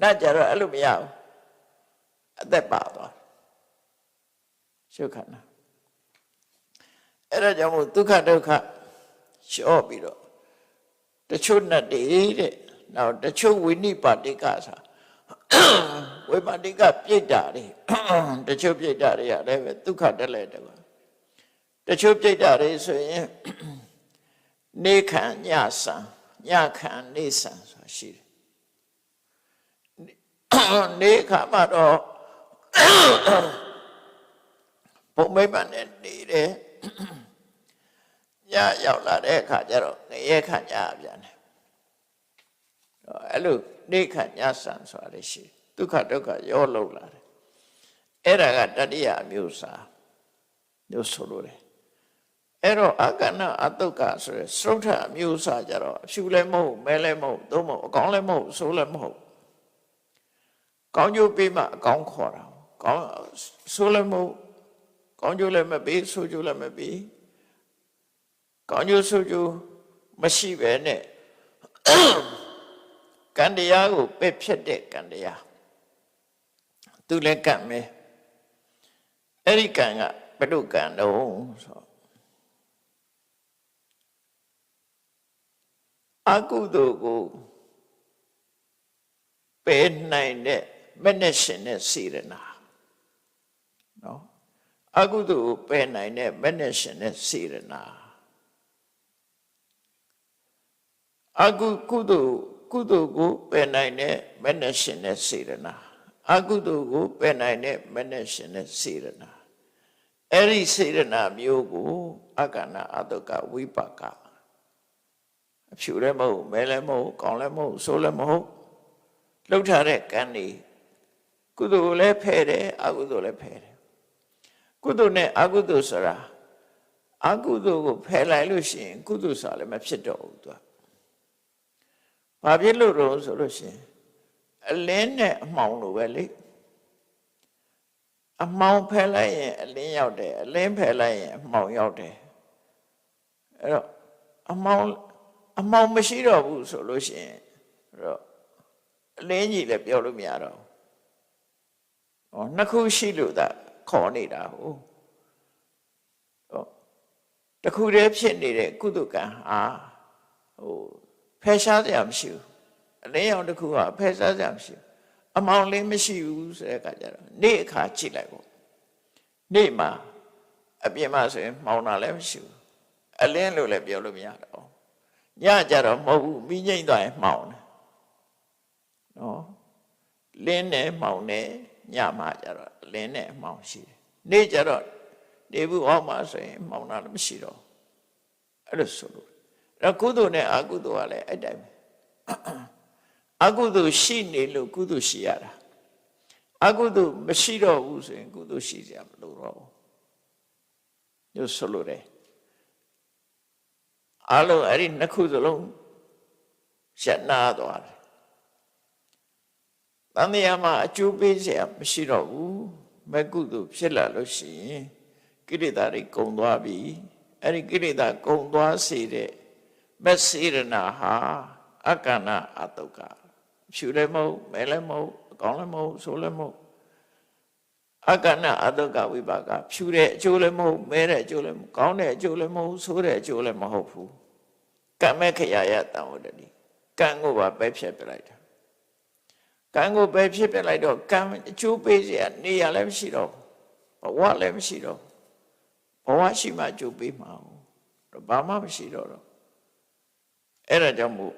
နတ်ကြတော့အဲ့လိုမရဘူးအသက်ပါသွားရှုခန္ဓာအဲ့ဒါကြောင့်မို့ဒုက္ခဒုက္ခလျှော့ပြီးတော့တချို့နတ်တွေတဲ့နောက်တချို့ဝိနိပါတိကဆိုဝိပါတိကပြိတ္တာတွေတချို့ပြိတ္တာတွေကလည်းပဲဒုက္ခတက်လဲတယ်တချို့ပြိတ္တာတွေဆိုရင်နေခံညဆံညခံနေဆံဆိုရှိတယ်နေခါမှာတော့ဘုံမိမ့်မှနဲ့နေတယ်ညရောက်လာတဲ့အခါကျတော့ငရဲခံညပြန်တယ်အဲ့လိုနေခံညဆံဆိုတာရှိဒုက္ခဒုက္ခရောလုံးလာတယ်အဲ့ဒါကတတိယအမျိုးအစားလို့ဆိုလို့တယ်အဲ့တော့အကဏအတုက္ကဆိုရယ်သုထအမျိုးအစားကြတော့အဖြူလည်းမဟုတ်မဲလည်းမဟုတ်သို့မဟုတ်အကောင်းလည်းမဟုတ်ဆိုးလည်းမဟုတ်ကောင်းကျိုးပေးမှအကောင်းခေါ်တာကောင်းဆိုးလည်းမဟုတ်ကောင်းကျိုးလည်းမပေးဆိုးကျိုးလည်းမပေးကောင်းကျိုးဆိုးကျိုးမရှိပဲနဲ့ကံတရားကိုပယ်ဖြတ်တဲ့ကံတရားသူလည်းကံပဲအဲ့ဒီကံကဘယ်လိုကံတော့ဆိုအကုသိုလ်ကိုပယ်နိုင်တဲ့မနဲ့ရှင်တဲ့စေရနာနော်အကုသိုလ်ကိုပယ်နိုင်တဲ့မနဲ့ရှင်တဲ့စေရနာကုသိုလ်ကိုပယ်နိုင်တဲ့မနဲ့ရှင်တဲ့စေရနာအကုသိုလ်ကိုပယ်နိုင်တဲ့မနဲ့ရှင်တဲ့စေရနာအဲ့ဒီစေရနာမျိုးကိုအကဏအတုက္ကဝိပါကအဖြူလည်းမဟုတ်မဲလည်းမဟုတ်ကောင်းလည်းမဟုတ်ဆိုးလည်းမဟုတ်လှုပ်ထားတဲ့ကံတွေကုသိုလ်ကိုလည်းဖယ်တယ်အကုသိုလ်လည်းဖယ်တယ်ကုသိုလ်နဲ့အကုသိုလ်ဆိုတာအကုသိုလ်ကိုဖယ်လိုက်လို့ရှိရင်ကုသိုလ်ဆိုတာလည်းမဖြစ်တော့ဘူးသူကဘာဖြစ်လို့တော့ဆိုလို့ရှိရင်အလင်းနဲ့အမှောင်လိုပဲလေအမှောင်ဖယ်လိုက်ရင်အလင်းရောက်တယ်အလင်းဖယ်လိုက်ရင်အမှောင်ရောက်တယ်အဲ့တော့အမှောင်မရှိတော့ဘူးဆိုလို့ရှိရင်အဲ့တော့အလင်းကြီးလည်းပြောလို့မရတော့ဘူးနှစ်ခုရှိလို့သာခေါ်နေတာဟုတ်တခုတည်းဖြစ်နေတဲ့ကုသကံဟာဖယ်ရှားစရာမရှိဘူးအလင်းရောင်တစ်ခုကဖယ်ရှားစရာမရှိဘူးအမှောင်လင်းမရှိဘူးဆိုတဲ့အခါကျတော့နေ့အခါကြည့်လိုက်ပေါ့နေ့မှာ အပြင်မှာဆိုရင်မှောင်တာလည်းမရှိဘူးအလင်းလို့လည်းပြောလို့မရတော့ညကြတော့မဟုတ်ဘူးမိငိမ့်သွားရင်မှောင်တယ်နော်လင်းနဲ့မှောင်နဲ့ညမှကြတော့လင်းနဲ့မှောင်ရှိတယ်နေ့ကြတော့နေဘူးအောက်မှာဆိုရင်မှောင်တာလည်းမရှိတော့အဲ့လိုဆိုလို့အဲ့ကုသိုလ်နဲ့အကုသိုလ်ကလည်းအဲ့တိုင်းပဲအကုသိုလ်ရှိနေလို့ကုသိုလ်ရှိရတာအကုသိုလ်မရှိတော့ဘူးဆိုရင်ကုသိုလ်ရှိစရာမလိုတော့ဘူးညဆိုလို့တယ်အလုံးအဲ့ဒီနှစ်ခုစလုံးရှက်နာသွားတယ်တန်တရားမှာအကျိုးပေးစရာမရှိတော့ဘူးမကုသိုလ်ဖြစ်လာလို့ရှိရင်ကိလေသာတွေကုန်သွားပြီအဲ့ဒီကိလေသာကုန်သွားစေတဲ့မစေရနာဟာအကန္နအတုက္ခဖြူလည်းမဟုတ်မဲလည်းမဟုတ်အကောင်းလည်းမဟုတ်ဆိုးလည်းမဟုတ်အကန္နအတုက္ခဝိပါကဖြူတဲ့အကျိုးလည်းမဟုတ်မဲတဲ့အကျိုးလည်းမဟုတ်ကောင်းတဲ့အကျိုးလည်းမဟုတ်ဆိုးတဲ့အကျိုးလည်းမဟုတ်ဘူးကမ္မခရာယတံဝတ္တိကံကိုပါပဲဖြတ်ပြလိုက်တာကံကိုပဲဖြစ်ပြလိုက်တော့ကံအကျိုးပေးစရာနေရာလည်းမရှိတော့ဘဝလည်းမရှိတော့ဘဝရှိမှအကျိုးပေးမှာဘာမှမရှိတော့အဲ့ဒါကြောင့်မို့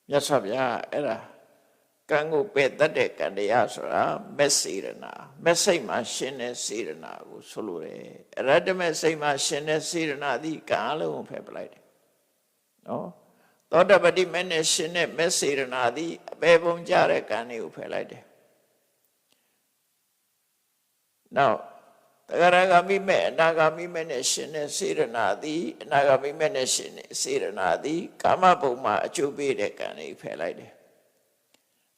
မြတ်စွာဘုရားအဲ့ဒါကံကိုပယ်တတ်တဲ့ကံတရားဆိုတာမက်စေရနာမက်စိတ်မှာရှင်တဲ့စေရနာကိုဆိုလိုတယ်အရတ္တမက်စိတ်မှာရှင်တဲ့စေရနာသည်ကံအလုံးကိုဖယ်ပလိုက်တယ်နော်သောတပတိမနဲ့ရှင်တဲ့မက်စေရနာသည်အပေပုံကြတဲ့ကံတွေကိုဖယ်လိုက်တယ်နောက်တဂရဂမိမဲ့အနာဂမိမဲ့နဲ့ရှင်တဲ့စေရနာသည်အနာဂမိမဲ့နဲ့ရှင်တဲ့စေရနာသည်ကာမဘုံမှာအကျိုးပေးတဲ့ကံတွေဖယ်လိုက်တယ်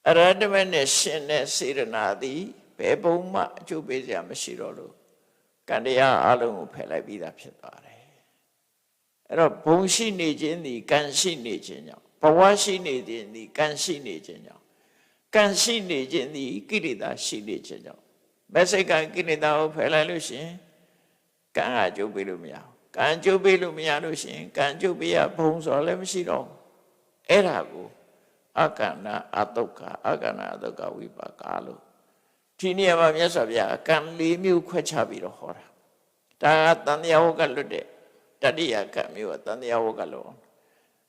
အရဟတမေနဲ့ရှင်တဲ့စေရနာသည်ဘယ်ဘုံမှအကျိုးပေးစရာမရှိတော့လို့ကံတရားအလုံးကိုဖယ်လိုက်ပြီးသားဖြစ်သွားတယ်အဲ့တော့ဘုံရှိနေခြင်းသည်ကံရှိနေခြင်းကြောင့်ဘဝရှိနေခြင်းသည်ကံရှိနေခြင်းကြောင့်ကံရှိနေခြင်းသည်ကိလေသာရှိနေခြင်းကြောင့်မက်စိတ်ကကိလေသာကိုဖယ်လိုက်လို့ရှိရင်ကံအကျိုးပေးလို့မရဘူးကံကျိုးပေးလို့မရလို့ရှိရင်ကံကျိုးပေးရဘုံဆိုလည်းမရှိတော့အဲ့ဒါကိုအကန္နအတုက္ခအကန္နအတုက္ခဝိပါကလို့ဒီနေရာမှာမြတ်စွာဘုရားကံ၄မျိုးခွဲခြားပြီးတော့ဟောတာဒါကတန်တရားဝကလွတ်တဲ့တတိယကံမျိုးကတန်တရားဝကလို့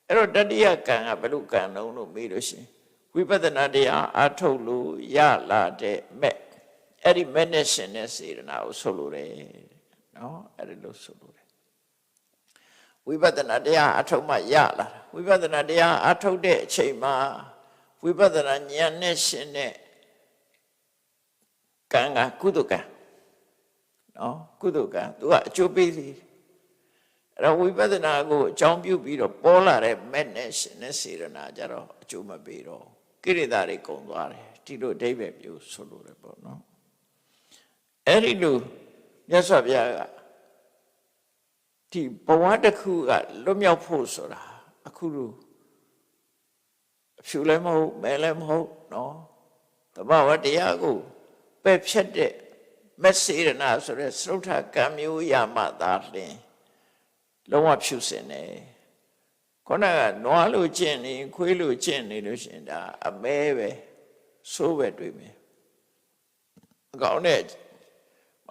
အဲ့တော့တတိယကံကဘယ်လိုကံလုံးလို့မေးလို့ရှိရင်ဝိပဿနာတရားအထုတ်လို့ရလာတဲ့မဲ့အဲ့ဒီမဲ့နဲ့ရှင်တဲ့စေရနာကိုဆိုလိုတယ်နော်အဲ့ဒီလိုဆိုလိုတယ်ဝိပဿနာတရားအထုတ်မှရလာဝိပဿနာတရားအထုတ်တဲ့အချိန်မှာဝိပဿနာဉာဏ်နဲ့ရှင်တဲ့ကံကကုသကံနော်ကုသကံသူကအကျိုးပေးစီအဲ့တော့ဝိပဿနာကိုအကြောင်းပြုပြီးတော့ပေါ်လာတဲ့မဲ့နဲ့ရှင်တဲ့စေရနာကြတော့အကျိုးမပေးတော့ကိရိတာတွေကုန်သွားတယ်ဒီလိုအဓိပ္ပာယ်မျိုးဆိုလိုတယ်ပေါ့နော်အဲ့ဒီလိုမြတ်စွာဘုရားကဒီဘဝတစ်ခုကလွတ်မြောက်ဖို့ဆိုတာအခုလိုအဖြူလည်းမဟုတ်မဲလည်းမဟုတ်နော်တဘာဝတရားကိုပဲ့ဖြတ်တဲ့မက်စေရနာဆိုတဲ့သရုတ်ထကံမျိုးရမှသာလျှင်လုံးဝဖြူစင်တယ်ခေါင်းကနွားလို့ကျင့်နေခွေးလို့ကျင့်နေလို့ရှင်ဒါအမဲပဲဆိုးပဲတွေ့မယ်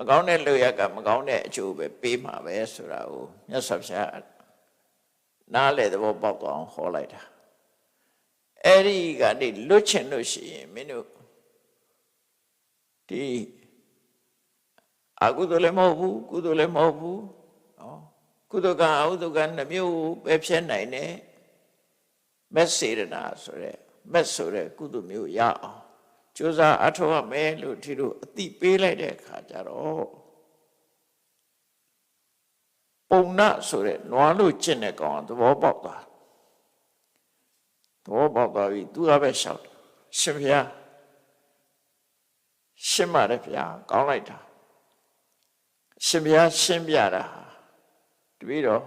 မကောင်းတဲ့လူရကမကောင်းတဲ့အကျိုးပဲပေးမှာပဲဆိုတာကိုမြတ်စွာဘုရားနားလေသဘောပေါက်သွားအောင်ဟောလိုက်တာအဲ့ဒီကနေလွတ်ချင်လို့ရှိရင်မင်းတို့ဒီအကုသိုလ်လည်းမဟုတ်ဘူးကုသိုလ်လည်းမဟုတ်ဘူးနော်ကုသိုလ်ကအကုသိုလ်ကနှမျိုးပဲဖြတ်နိုင်တယ်မက်စေရနာဆိုတဲ့မက်ဆိုတဲ့ကုသိုလ်မျိုးရအောင်ကြိုးစားအထောက်အမယ်လို့ဒီလိုအတိပေးလိုက်တဲ့အခါကျတော့ပုံနာဆိုတဲ့နွားလို့ကျင့်တဲ့ကောင်သဘောပေါက်သွားပြီသူကပဲရှောက်တယ်ရှင်ဘုရားရှင်းပါတယ်ဗျာကောင်းလိုက်တာရှင်ဘုရားရှင်းပြတာတပည့်တော်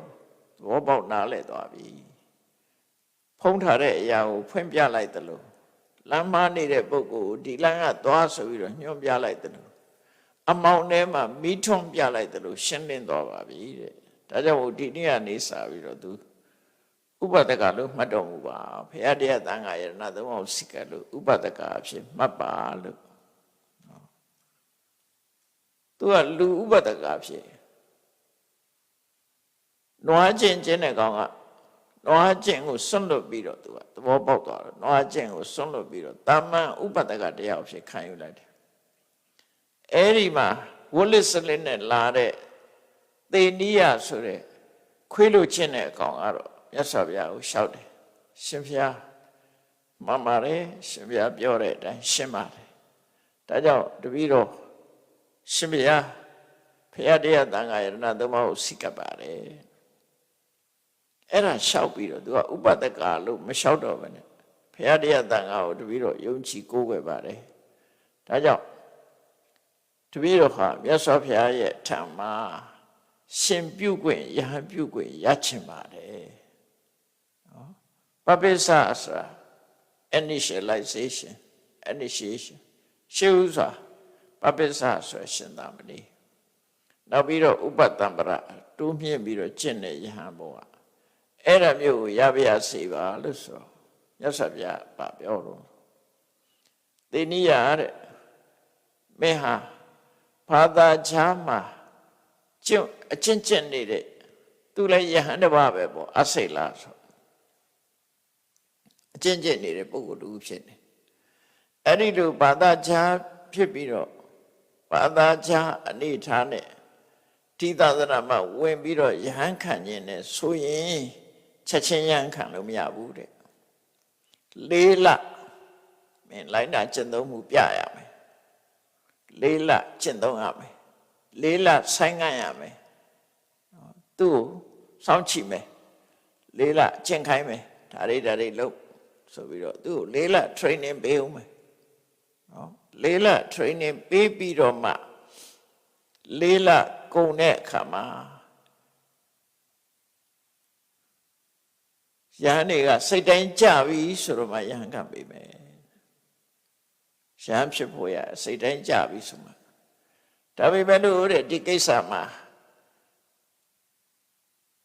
သဘောပေါက်နားလည်သွားပြီဖုံးထားတဲ့အရာကိုဖွင့်ပြလိုက်သလိုလမ်းမနေတဲ့ပုဂ္ဂိုလ်ဒီလမ်းကသွားဆိုပြီးတော့ညွှန်ပြလိုက်သလိုအမောင်ထဲမှာမိထွန်းပြလိုက်သလိုရှင်းလင်းသွားပါပြီတဲ့ဒါကြောင့်ဒီနေ့ကနေစပြီးတော့သူဥပဒကလို့မှတ်တော်မူပါဘုရားတရားသံဃာယရဏသုံးပါးစိကလို့ဥပဒကအဖြစ်မှတ်ပါလို့သူကလူဥပဒကအဖြစ် နွားကျင့်တဲ့ကောင်ကနွားကျင့်ကိုစွန့်လွတ်ပြီးတော့သူကသဘောပေါက်သွားတော့နွားကျင့်ကိုစွန့်လွတ်ပြီးတော့တာမန်ဥပဒကတရားအဖြစ်ခံယူလိုက်တယ်အဲ့ဒီမှာဝလစ်စလစ်နဲ့လာတဲ့သေနိယဆိုတဲ့ခွေးလို့ချင်းတဲ့အကောင်ကတော့မြတ်စွာဘုရားကိုလျှောက်တယ်ရှင်ဘုရားမှန်ပါတယ်ရှင်ဘုရားပြောတဲ့အတိုင်းရှင်းပါတယ်ဒါကြောင့်တပည့်တော်ရှင်ဘုရားဘုရားတရားသံဃာယတနာသုံးပါးကိုစိတ်ကပ်ပါတယ်အဲ့ဒါလျှောက်ပြီးတော့သူကဥပဒကလို့မလျှောက်တော့ဘဲနဲ့ဘုရားတရားသံဃာကိုတပည့်တော်ယုံကြည်ကိုးကွယ်ပါတယ်ဒါကြောင့်တပည့်တော်ဟာမြတ်စွာဘုရားရဲ့ထံမှာရှင်ပြုခွင့်ယဟန်ပြုခွင့်ရချင်ပါတယ်နော်ပပိစ္ဆာဆိုတာ initiation ရှေးဥစွာပပိစ္ဆာဆိုရှင်သာမဏေနောက်ပြီးတော့ဥပတံပရတိုးမြင့်ပြီးတော့ကျင့်တဲ့ယဟန်ဘုရားအဲ့ဒါမျိုးကိုရပါရစေပါလို့ဆိုမြတ်စွာဘုရားပြောတော့သေနိယတဲ့မင်းဟာဘာသာခြားမှာအကျင့်နေတဲ့သူလည်းယဟန်တစ်ပါးပဲပေါ့အစိတ်လားဆိုအကျင့်နေတဲ့ပုဂ္ဂိုလ်တူဖြစ်နေအဲ့ဒီလိုဘာသာခြားဖြစ်ပြီးတော့ဘာသာခြားအနေထားနဲ့ဒီသာသနာမှာဝင်ပြီးတော့ယဟန်ခံခြင်းနဲ့ဆိုရင်ချက်ချင်းယဟန်ခံလို့မရဘူးတဲ့4 လမင်းလိုက်တာကျင့်သုံးမှုပြရမယ်4 လကျင့်သုံးရမယ်4 လဆိုင်ငံ့ရမယ်သူ့ကိုစောင့်ကြည့်မယ်4 လကျင့်ခိုင်းမယ်ဒါတွေလုပ်ဆိုပြီးတော့သူ့ကို4 လ training ပေးဦးမယ်နော်4 လ training ပေးပြီးတော့မှ4 လကုန်တဲ့အခါမှာယဟန်တွေကစိတ်တိုင်းကြပြီဆိုတော့မှယဟန်ကပေးမယ်ယဟန်ဖြစ်ဖို့ရစိတ်တိုင်းကြပြီဆိုမှဒါပေမဲ့လို့တဲ့ဒီကိစ္စမှာ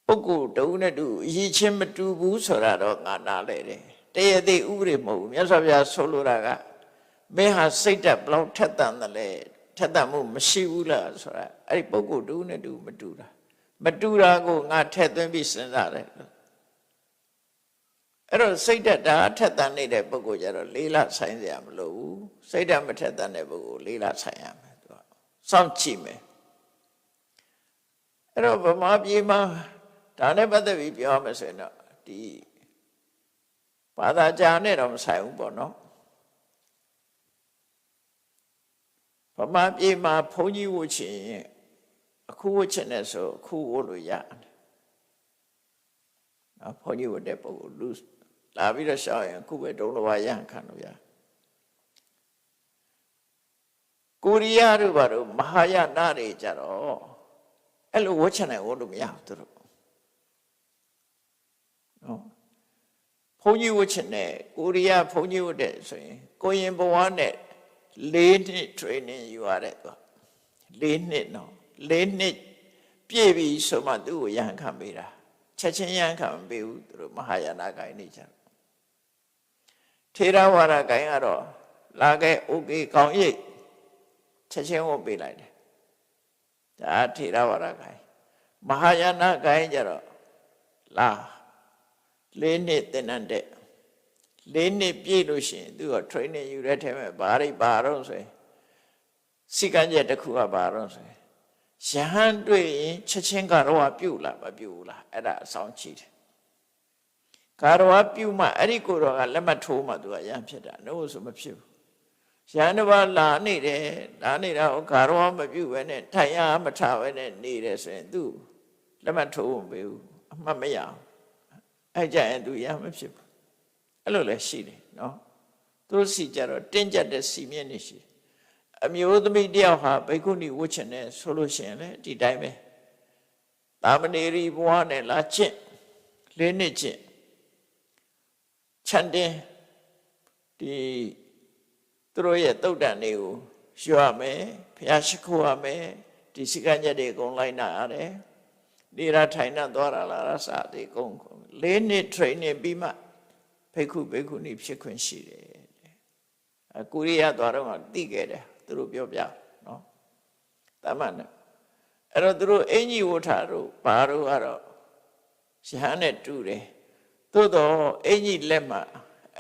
ပုဂ္ဂိုလ်တဦးနဲ့တူအရေးချင်းမတူဘူးဆိုတာတော့ငါနားလဲတယ်တရားသိဥပဒေမဟုတ်ဘူးမြတ်စွာဘုရားဆိုလိုတာကမင်းဟာစိတ်တက်ဘလောက်ထက်သန်တယ်လဲထက်သန်မှုမရှိဘူးလားဆိုတာအဲ့ဒီပုဂ္ဂိုလ်တဦးနဲ့တူမတူတာကိုငါထက်သွင်းပြီးစဉ်းစားတယ်အဲ့တော့စိတ်တက်တာထက်သန်နေတဲ့ပုဂ္ဂိုလ်ကြတော့4 လဆိုင်စရာမလိုဘူးစိတ်တက်မထက်သန်တဲ့ပုဂ္ဂိုလ်4 လဆိုင်ရမယ်သူကစောင့်ကြည့်မယ်အဲ့တော့ဗမာပြည်မှာဒါနဲ့ပတ်သက်ပြီးပြောရမယ်ဆိုရင်တော့ဒီဘာသာကြာနဲ့တော့မဆိုင်ဘူးပေါ့နော်ဗမာပြည်မှာဘုန်းကြီးဝတ်ချင်အခုဝတ်ချင်တဲ့ဆိုအခုဝတ်လို့ရတယ်နော်ဘုန်းကြီးဝတ်တဲ့ပုဂ္ဂိုလ်လူလာပြီးတော့ရှောက်ရင်အခုပဲဒုံလဘရဟန်ခံလို့ရကိုရီးယားတို့ဘာလို့မဟာယာနတွေကြတော့အဲ့လိုဝတ်ချင်တယ်ဝတ်လို့မရဘူးသူတို့နော်ဘုန်းကြီးဝတ်ချင်တယ်ကိုရီးယားဘုန်းကြီးဝတ်တဲ့ဆိုရင်ကိုရင်ဘဝနဲ့4 နှစ် training ယူရတယ်သူ4 နှစ်နော်4 နှစ်ပြည့်ပြီဆိုမှသူ့ကိုယဟန်ခံပေးတာချက်ချင်းယဟန်ခံမပေးဘူးသူတို့မဟာယာနဂိုင်းနေကြတယ်ထေရဝါဒဂိုင်းကတော့လာခဲ့ okay ကောင်းရိပ်ချက်ချင်းဝတ်ပေးလိုက်တယ်ဒါထေရဝါဒဂိုင်းမဟာယာနဂိုင်းကြတော့လာ4 နှစ်သင်တန်းတဲ့4 နှစ်ပြည့်လို့ရှိရင်သူက training ယူတဲ့ထဲမှာဘာတော့ဆိုရင်စိတ်ကံချက်တစ်ခုကဘာတော့ဆိုရင်ယဟန်တွေ့ရင်ချက်ချင်းကတော့ပြုတ်လားမပြုတ်ဘူးလားအဲ့ဒါအဆောင်ကြည့်တယ်ကတော့ပြုတ်မှအဲ့ဒီကိုတော့ကလက်မထိုးမှသူကယဟန်ဖြစ်တာနှုတ်ဆိုမဖြစ်ဘူးယဟန်တစ်ပါးလာနေတယ်လာနေတာကတော့မပြုတ်ပဲနဲ့ထိုင်ရမထပဲနဲ့နေတယ်ဆိုရင်သူလက်မထိုးမပေးဘူးအမှတ်မရအောင်အဲ့ကြရင်သူယဟန်မဖြစ်ဘူးအဲ့လိုလည်းရှိတယ်နော်သူတို့စီကြတော့တင်းကျပ်တဲ့စီမြင့်နေရှိအမျိုးသမီးတယောက်ဟာဘိက္ခုနီဝတ်ချင်တယ်ဆိုလို့ရှိရင်လည်းဒီတိုင်းပဲသာမဏေရီဘဝနဲ့လာကျင့်4 နှစ်ကျင့်ခြံတင်ဒီသူတို့ရဲ့တုတ်တန်တွေကိုရွှရမယ်ဘုရားရှိခိုးရမယ်ဒီစိကံချက်တွေအကုန်လိုက်နာရတယ်နေရာထိုင်နှံ့သွားတာလားရစတွေအကုန်4 နှစ် training ပြီးမှဘိက္ခုနီဖြစ်ခွင့်ရှိတယ်ကိုရီးယားသွားတော့သိခဲ့တယ်သူတို့ပြောပြနော်တမန်နဲ့အဲ့တော့သူတို့အင်ကြီးဝတ်ထားတို့ဘာတို့ကတော့ ရဟန်းနဲ့တူတယ်သို့တော့အင်ကြီးလက်မှာ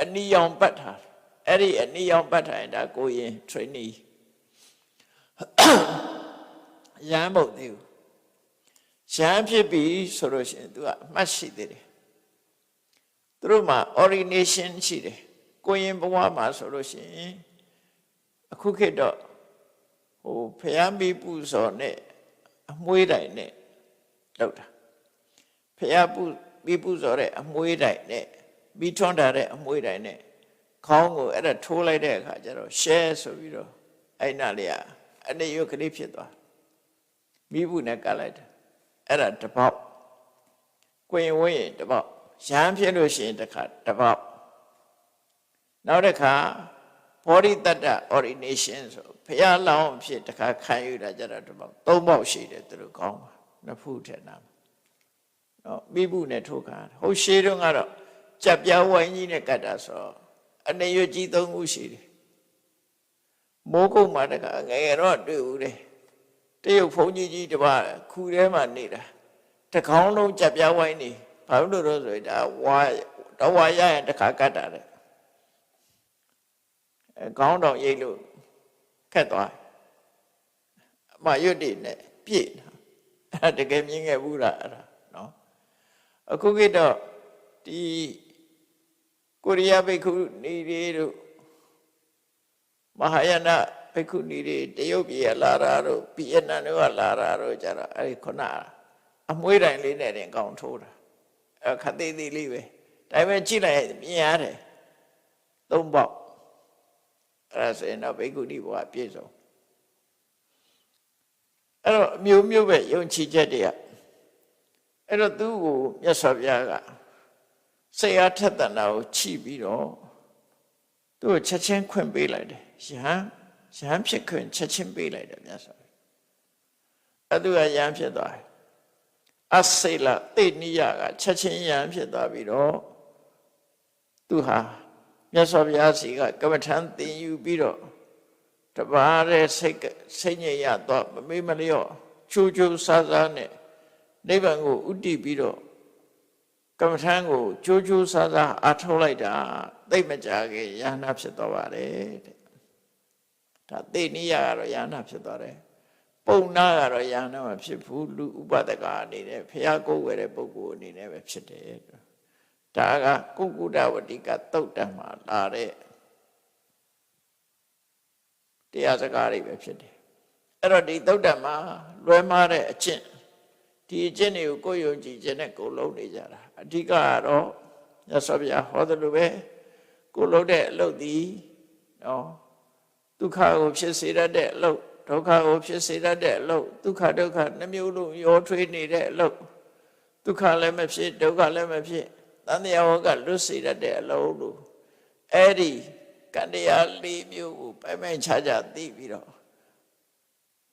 အနီရောင်ပတ်ထားအဲ့ဒီအနီရောင်ပတ်ထားရင်ဒါကိုရင် trainee ရဟန်းမဟုတ်သေးဘူးရဟန်းဖြစ်ပြီဆိုလို့ရှိရင် तू ကအမှတ်ရှိသေးတယ်သူတို့မှာ ordination ရှိတယ်ကိုရင်ဘဝမှာဆိုလို့ရှိရင်အခုခေတ်တော့ဟိုဖျားမိပူဇော်နဲ့အမွှေးတိုင်နဲ့လောက်တာဖျားမိပူဇော်တဲ့အမွှေးတိုင်နဲ့မိထွန်းတာတဲ့အမွှေးတိုင်နဲ့ခေါင်းကိုအဲ့ဒါထိုးလိုက်တဲ့အခါကျတော့ share ဆိုပြီးတော့အဲ့နာလေးအနေရုပ်ကလေးဖြစ်သွားမိဘူးနဲ့ကတ်လိုက်တာအဲ့ဒါတပေါက်ကိုရင်ဝင်းရင်တပေါက်ရဟန်းဖြစ်လို့ရှိရင်တစ်ခါတပေါက်နောက်တစ်ခါဘောဓိတတ္တ ordination ဆိုဘုရားလောင်းဖြစ်တစ်ခါခံယူတာကြတော့တပေါက်၃ပေါက်ရှိတယ်သူတို့ကောင်းပါနှစ်ဖူးထက်နာနော်မိဘူးနဲ့ထိုးခံဟိုရှေးတုန်းကတော့ကြက်ပြားဝိုင်းကြီးနဲ့ကတ်တာဆိုအနေရွကြီး၃ခုရှိတယ်မိုးကုတ်မှာတခါငယ်တော့တွေ့ဦးတယ်တရုတ်ဘုန်းကြီးကြီးတပါးခူထဲမှာနေတာတကောင်းလုံးကြက်ပြားဝိုင်းနေဘာလို့လို့ဆိုရင်ဒါဝါရရင်တခါကတ်တာတဲ့ခေါင်းတော်ရိတ်လို့ခက်သွားအမရွတ်တည်နဲ့ပြည့်အဲ့တကယ်မြင်ခဲ့ဘူးလားအဲ့ဒါနော်အခုကတော့ဒီကိုရီးယားဘိက္ခုနီတွေတို့မဟာယာနဘိက္ခုနီတွေတရုတ်ပြည်လာတာတို့ဗီယက်နမ်တို့ကလာတာတို့ကြတော့အဲ့ဒီခုနအမွှေးတိုင်လေးနဲ့တင်ကောင်းထိုးတာခက်သေးသေးလေးပဲဒါပေမဲ့ကြည့်လိုက်မြင်ရတယ်၃ပေါက်အဲ့ဒါဆိုရင်တော့ဘိက္ခုနီဘဝပြည့်စုံအဲ့တော့အမျိုးမျိုးပဲယုံကြည်ချက်တွေကအဲ့တော့သူ့ကိုမြတ်စွာဘုရားကစိတ်အားထက်သန်တာကိုချိပြီးတော့သူ့ကိုချက်ချင်းခွင့်ပေးလိုက်တယ်ရဟန်းဖြစ်ခွင့်ချက်ချင်းပေးလိုက်တယ်မြတ်စွာဘုရားအဲ့သူကရဟန်းဖြစ်သွားတယ်အစိလသေနိယကချက်ချင်းရဟန်းဖြစ်သွားပြီးတော့သူဟာမြတ်စွာဘုရားစီကကမ္မထံသင်ယူပြီးတော့တပါးတဲ့စိတ်ညစ်ရတော့မမေ့မလျော့ချိုးချိုးဆားဆားနဲ့နိဗ္ဗာန်ကိုဥတည်ပြီးတော့ကမ္မထံကိုချိုးချိုးဆားဆားအားထုတ်လိုက်တာသိမကြခင်ယန္နာဖြစ်သွားပါတယ်တဲ့ဒါသေနိယကတော့ယန္နာဖြစ်သွားတယ်ပုံနာကတော့ယန္နာမဖြစ်ဘူးလူဥပဒကအနေနဲ့ဘုရားကိုယ်ဝယ်တဲ့ပုဂ္ဂိုလ်အနေနဲ့ပဲဖြစ်တယ်ဒါကကုက္ကုဒဝတိကသုတ်တံမှာလာတဲ့တရားစကားတွေပဲဖြစ်တယ်အဲ့တော့ဒီသုတ်တံမှာလွဲမှားတဲ့အကျင့်ဒီအကျင့်တွေကိုကိုယ်ယုံကြည်ခြင်းနဲ့ကိုယ်လုံးနေကြတာအဓိကကတော့မြတ်စွာဘုရားဟောတယ်လို့ပဲကိုယ်လုံးတဲ့အလုပ်ဒီနော်ဒုက္ခကိုဖြစ်စေတတ်တဲ့အလုပ်ဒုက္ခကိုဖြစ်စေတတ်တဲ့အလုပ်ဒုက္ခဒုက္ခနှမျိုးလုံးရောထွေးနေတဲ့အလုပ်ဒုက္ခလည်းမဖြစ်ဒုက္ခလည်းမဖြစ်တန်တရားဝကလွတ်စေတတ်တဲ့အလုပ်လို့အဲ့ဒီကံတရား၄မျိုးကိုပိုင်ပိုင်ခြားခြားသိပြီးတော့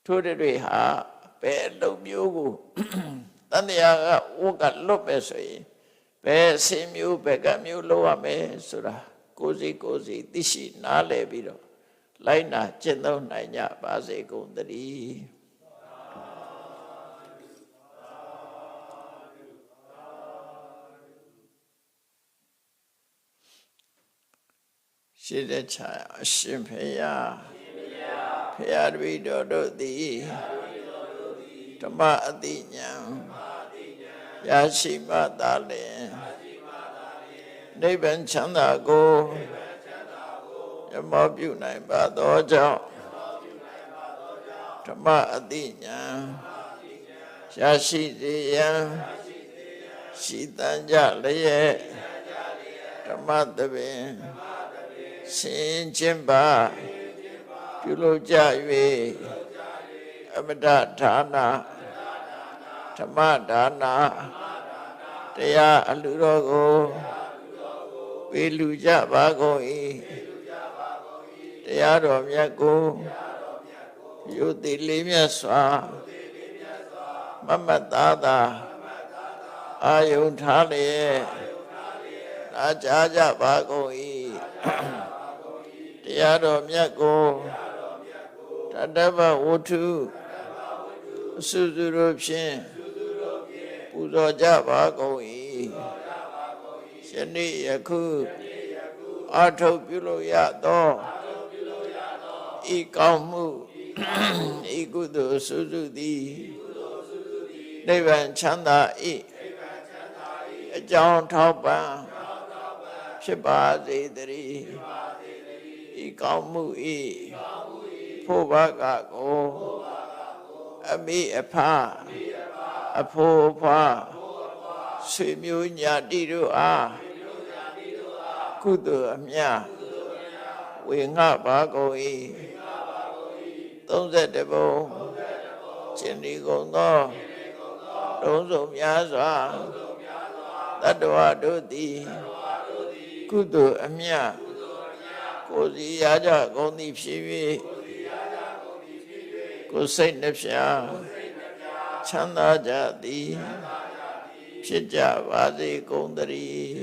ထို့တွေဟာဘယ်အလုပ်မျိုးကိုတန်တရားကဝကလွတ်ပဲဆိုရင်ဘယ်အစဉ်မျိုးဘယ်ကမျိုးလုပ်ရမယ်ဆိုတာကိုယ်စီသိရှိနားလည်ပြီးတော့လိုက်နာကျင့်သုံးနိုင်ကြပါစေကုန်သတည်းရှိတဲ့ချာအရှင်ဖေယဖေယတပည့်တော်တို့သည်ဓမ္မအတိညာရရှိမှသာလျှင်နိဗ္ဗာန်ချမ်းသာကိုရမောပြုနိုင်ပါသောကြောင့်ဓမ္မအတိညာရရှိစေရန်ရှိတန်ကြလျက်ဓမ္မသဘင်ဆင်ကျင်ပါပြုလုပ်ကြ၍အမတဒါနာဓမ္မဒါနာတရားအလှတော်ကိုပေးလူကြပါကုန်၏တရားတော်မြတ်ကိုယုတိလေးမြတ်စွာမမတ်သားသာအာယုန်ထားလျက်နာကြားကြပါကုန်၏တရားတော်မြတ်ကိုတတ္တဗဝတ္ထုအစုစုတို့ဖြင့်ပ ပူဇော်ကြပါကုန်၏ယနေ့ယခုအာထုပ်ပြုလို့ရသောဤကောင်းမှုဤကုသိုလ်စုစုသည်နိဗ္ဗာန်ချမ်းသာ၏အကြောင်းထောက်ပံ့ဖြစ်ပါစေတည်းဤကောင်းမှုဤဖို့ဘာကကိုအမိအဖအဖိုးအဖွားဆွေမျိုးညာတိတို့အားကုသိုလ်အမြတ်ဝေငှပါကုန်၏31ဘုံကျင်ဒီကုန်သောတုံးစုံများစွာတတ္တဝါတို့သည်ကုသိုလ်အမြတ်ကိုယ်စီရကြကုန်သည်ဖြစ်၍ကိုယ်စိတ်နှဖျားချမ်းသာကြသည်ဖြစ်ကြပါစေကုန်သတည်း